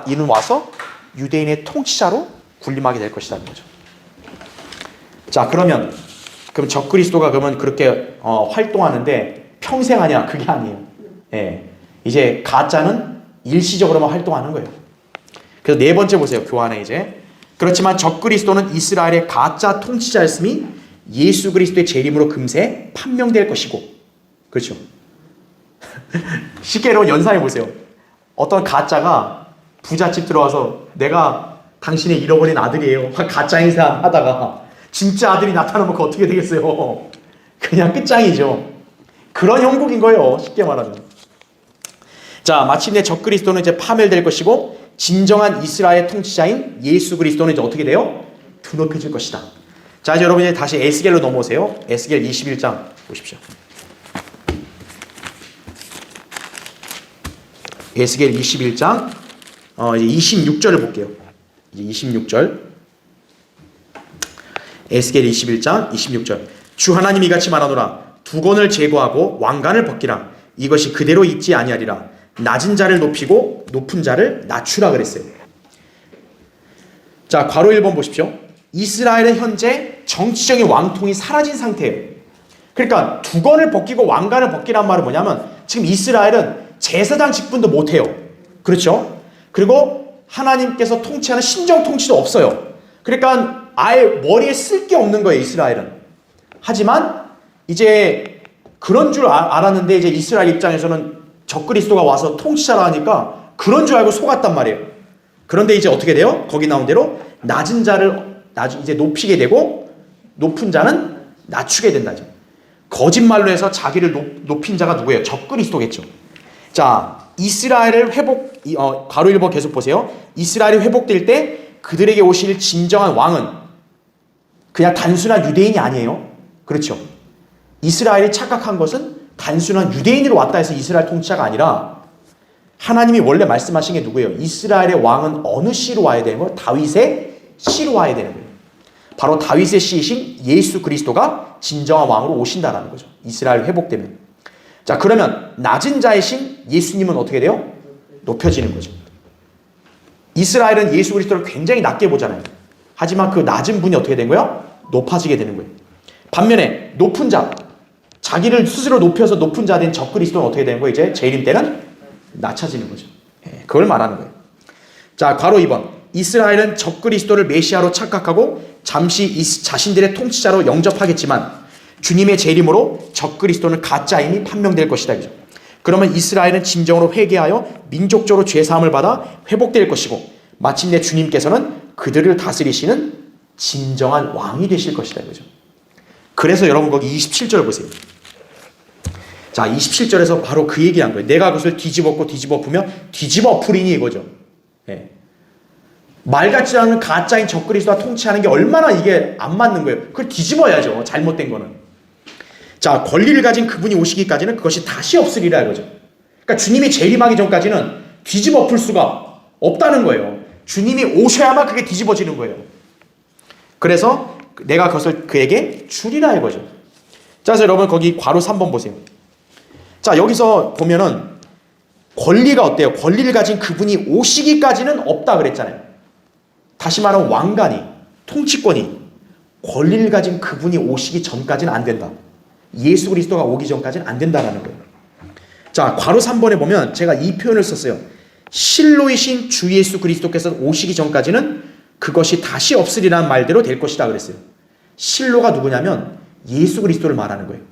이는 와서 유대인의 통치자로 군림하게 될 것이라는 거죠. 자, 그럼 적그리스도가 그러면 그렇게 활동하는데 평생 하냐? 그게 아니에요. 예. 이제 가짜는 일시적으로만 활동하는 거예요. 그래서 네 번째 보세요. 교환에 이제 그렇지만 적그리스도는 이스라엘의 가짜 통치자였음이 예수 그리스도의 재림으로 금세 판명될 것이고, 그렇죠? 쉽게 여러분 연상해 보세요. 어떤 가짜가 부잣집 들어와서 내가 당신의 잃어버린 아들이에요. 가짜 행세 하다가 진짜 아들이 나타나면 그거 어떻게 되겠어요? 그냥 끝장이죠. 그런 형국인 거예요. 쉽게 말하면. 자, 마침내 적그리스도는 이제 파멸될 것이고 진정한 이스라엘 통치자인 예수 그리스도는 이제 어떻게 돼요? 드높여질 것이다. 자, 이제 여러분 이제 다시 에스겔로 넘어오세요. 에스겔 21장 보십시오. 에스겔 21장 이제 26절을 볼게요. 이제 26절. 에스겔 21장 26절. 주 하나님이 이같이 말하노라. 두건을 제거하고 왕관을 벗기라. 이것이 그대로 있지 아니하리라. 낮은 자를 높이고 높은 자를 낮추라 그랬어요. 자, 괄호 1번 보십시오. 이스라엘은 현재 정치적인 왕통이 사라진 상태예요. 그러니까 두건을 벗기고 왕관을 벗기란 말은 뭐냐면 지금 이스라엘은 제사장 직분도 못해요. 그렇죠? 그리고 하나님께서 통치하는 신정 통치도 없어요. 그러니까 아예 머리에 쓸 게 없는 거예요, 이스라엘은. 하지만 이제 그런 줄 알았는데 이제 이스라엘 입장에서는 적그리스도가 와서 통치자라 하니까 그런 줄 알고 속았단 말이에요. 그런데 이제 어떻게 돼요? 거기 나온 대로 낮은 자를 이제 높이게 되고 높은 자는 낮추게 된다죠. 거짓말로 해서 자기를 높인 자가 누구예요? 적그리스도겠죠. 자, 이스라엘을 가로 1번 계속 보세요. 이스라엘이 회복될 때 그들에게 오실 진정한 왕은 그냥 단순한 유대인이 아니에요. 그렇죠. 이스라엘이 착각한 것은 단순한 유대인으로 왔다 해서 이스라엘 통치자가 아니라 하나님이 원래 말씀하신 게 누구예요? 이스라엘의 왕은 어느 씨로 와야 되는 거예요? 다윗의 씨로 와야 되는 거예요. 바로 다윗의 씨이신 예수 그리스도가 진정한 왕으로 오신다라는 거죠. 이스라엘 회복되면. 자, 그러면 낮은 자이신 예수님은 어떻게 돼요? 높여지는 거죠. 이스라엘은 예수 그리스도를 굉장히 낮게 보잖아요. 하지만 그 낮은 분이 어떻게 된 거예요? 높아지게 되는 거예요. 반면에 높은 자, 자기를 스스로 높여서 높은 자 된 적그리스도는 어떻게 되는 거예요? 이제 재림 때는 낮아지는 거죠. 그걸 말하는 거예요. 자, 괄호 2번. 이스라엘은 적그리스도를 메시아로 착각하고 잠시 자신들의 통치자로 영접하겠지만 주님의 재림으로 적그리스도는 가짜임이 판명될 것이다. 그죠? 그러면 이스라엘은 진정으로 회개하여 민족적으로 죄사함을 받아 회복될 것이고 마침내 주님께서는 그들을 다스리시는 진정한 왕이 되실 것이다. 그죠? 그래서 여러분 거기 27절 보세요. 자, 27절에서 바로 그 얘기한 거예요. 내가 그것을 뒤집었고 뒤집어 엎으면 뒤집어 엎으리니 이거죠. 예. 말 같지 않은 가짜인 적그리스도와 통치하는 게 얼마나 이게 안 맞는 거예요. 그걸 뒤집어야죠. 잘못된 거는. 자, 권리를 가진 그분이 오시기까지는 그것이 다시 없으리라 이거죠. 그러니까 주님이 재림하기 전까지는 뒤집어 엎을 수가 없다는 거예요. 주님이 오셔야만 그게 뒤집어지는 거예요. 그래서 내가 그것을 그에게 주리라 이거죠. 자, 그래서 여러분 거기 괄호 3번 보세요. 자, 여기서 보면은 권리가 어때요? 권리를 가진 그분이 오시기까지는 없다 그랬잖아요. 다시 말하면 왕관이, 통치권이 권리를 가진 그분이 오시기 전까지는 안 된다. 예수 그리스도가 오기 전까지는 안 된다라는 거예요. 자, 괄호 3번에 보면 제가 이 표현을 썼어요. 실로이신 주 예수 그리스도께서 오시기 전까지는 그것이 다시 없으리라는 말대로 될 것이다 그랬어요. 실로가 누구냐면 예수 그리스도를 말하는 거예요.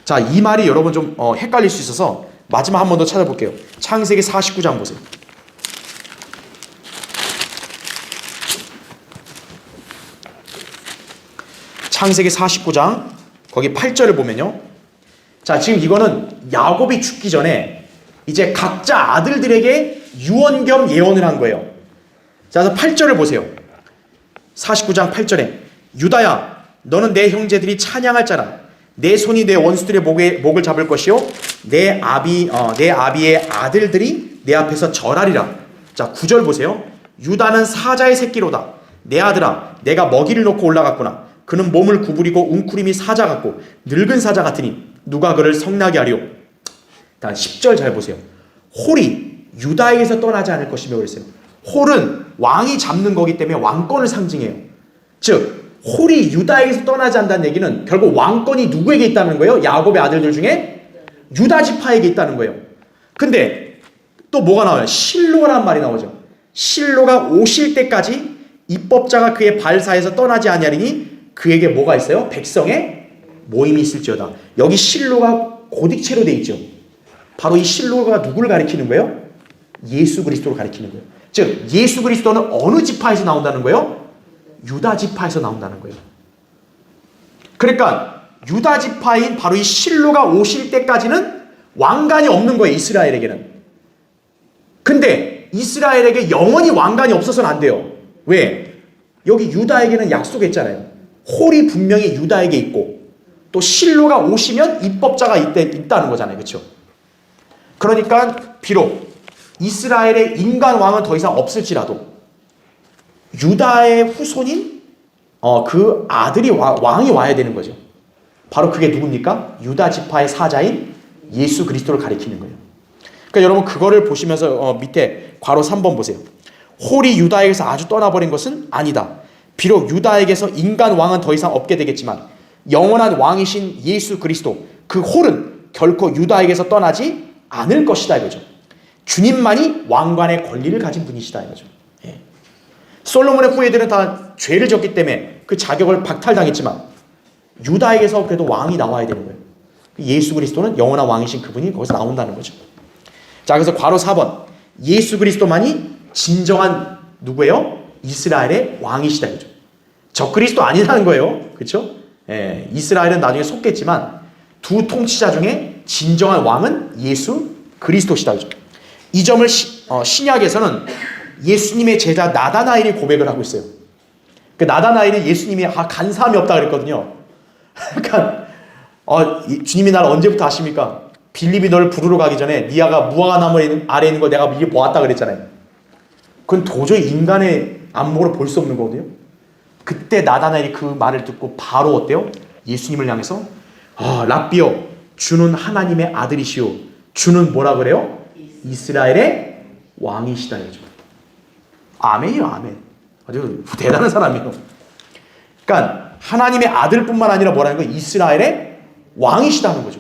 자, 이 말이 여러분 좀 헷갈릴 수 있어서 마지막 한 번 더 찾아볼게요. 창세기 49장 보세요. 창세기 49장 거기 8절을 보면요. 자, 지금 이거는 야곱이 죽기 전에 이제 각자 아들들에게 유언 겸 예언을 한 거예요. 자, 그래서 8절을 보세요. 49장 8절에 유다야, 너는 내 형제들이 찬양할 자라. 내 손이 내 원수들의 목을 잡을 것이요 내 아비의 아들들이 내 앞에서 절하리라. 자, 9절 보세요. 유다는 사자의 새끼로다. 내 아들아, 내가 먹이를 놓고 올라갔구나. 그는 몸을 구부리고 웅크림이 사자 같고 늙은 사자 같으니 누가 그를 성나게 하리오. 자, 10절 잘 보세요. 홀이 유다에게서 떠나지 않을 것이며 그랬어요. 홀은 왕이 잡는 거기 때문에 왕권을 상징해요. 즉 홀이 유다에게서 떠나지 않는다는 얘기는 결국 왕권이 누구에게 있다는 거예요? 야곱의 아들들 중에 유다 지파에게 있다는 거예요. 근데 또 뭐가 나와요? 실로라는 말이 나오죠. 실로가 오실 때까지 입법자가 그의 발사에서 떠나지 아니하리니 그에게 뭐가 있어요? 백성의 모임이 있을지어다. 여기 실로가 고딕체로 돼 있죠. 바로 이 실로가 누구를 가리키는 거예요? 예수 그리스도를 가리키는 거예요. 즉 예수 그리스도는 어느 지파에서 나온다는 거예요? 유다 지파에서 나온다는 거예요. 그러니까 유다 지파인 바로 이 실로가 오실 때까지는 왕관이 없는 거예요. 이스라엘에게는. 근데 이스라엘에게 영원히 왕관이 없어서는 안 돼요. 왜? 여기 유다에게는 약속했잖아요. 홀이 분명히 유다에게 있고 또 실로가 오시면 입법자가 있다는 거잖아요. 그렇죠? 그러니까 비록 이스라엘의 인간 왕은 더 이상 없을지라도 유다의 후손인 그 아들이 왕이 와야 되는 거죠. 바로 그게 누굽니까? 유다 지파의 사자인 예수 그리스도를 가리키는 거예요. 그러니까 여러분 그거를 보시면서 밑에 괄호 3번 보세요. 홀이 유다에게서 아주 떠나버린 것은 아니다. 비록 유다에게서 인간 왕은 더 이상 없게 되겠지만 영원한 왕이신 예수 그리스도 그 홀은 결코 유다에게서 떠나지 않을 것이다 이거죠. 주님만이 왕관의 권리를 가진 분이시다 이거죠. 예. 솔로몬의 후예들은 다 죄를 졌기 때문에 그 자격을 박탈당했지만 유다에게서 그래도 왕이 나와야 되는 거예요. 예수 그리스도는 영원한 왕이신 그분이 거기서 나온다는 거죠. 자, 그래서 괄호 4번 예수 그리스도만이 진정한 누구예요? 이스라엘의 왕이시다 이거죠. 적그리스도 아니라는 거예요. 그렇죠? 예, 이스라엘은 나중에 속겠지만 두 통치자 중에 진정한 왕은 예수 그리스도시다. 그렇죠? 이 점을 신약에서는 예수님의 제자 나다나엘이 고백을 하고 있어요. 그 나다나엘이 예수님이 간사함이 없다 그랬거든요. 그러니까 주님이 나를 언제부터 아십니까? 빌립이 너를 부르러 가기 전에 니아가 무화과나무 아래에 있는 거 내가 미리 보았다 그랬잖아요. 그건 도저히 인간의 안목으로 볼 수 없는 거거든요. 그때 나다나엘이 그 말을 듣고 바로 어때요? 예수님을 향해서 랍비여, 주는 하나님의 아들이시오. 주는 뭐라 그래요? 이스라엘의 왕이시다 이거죠. 아멘이요, 아멘. 아주 대단한 사람이에요. 그러니까 하나님의 아들뿐만 아니라 뭐라는 거예요? 이스라엘의 왕이시다는 거죠.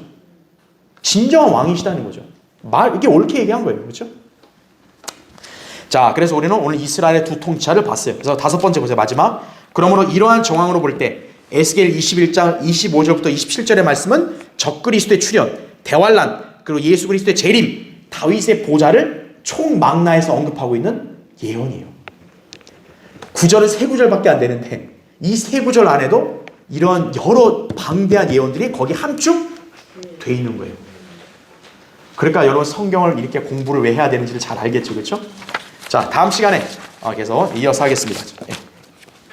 진정한 왕이시다는 거죠. 이게 옳게 얘기한 거예요. 그렇죠? 자, 그래서 우리는 오늘 이스라엘의 두 통치자를 봤어요. 그래서 다섯 번째 보세요. 마지막. 그러므로 이러한 정황으로 볼 때 에스겔 21장 25절부터 27절의 말씀은 적그리스도의 출현, 대환란, 그리고 예수 그리스도의 재림, 다윗의 보좌를 총망라해서 언급하고 있는 예언이에요. 구절은 세 구절밖에 안 되는데 이 세 구절 안에도 이런 여러 방대한 예언들이 거기 함축 돼 있는 거예요. 그러니까 여러분 성경을 이렇게 공부를 왜 해야 되는지를 잘 알겠죠, 그렇죠? 자, 다음 시간에 계속 이어서 하겠습니다.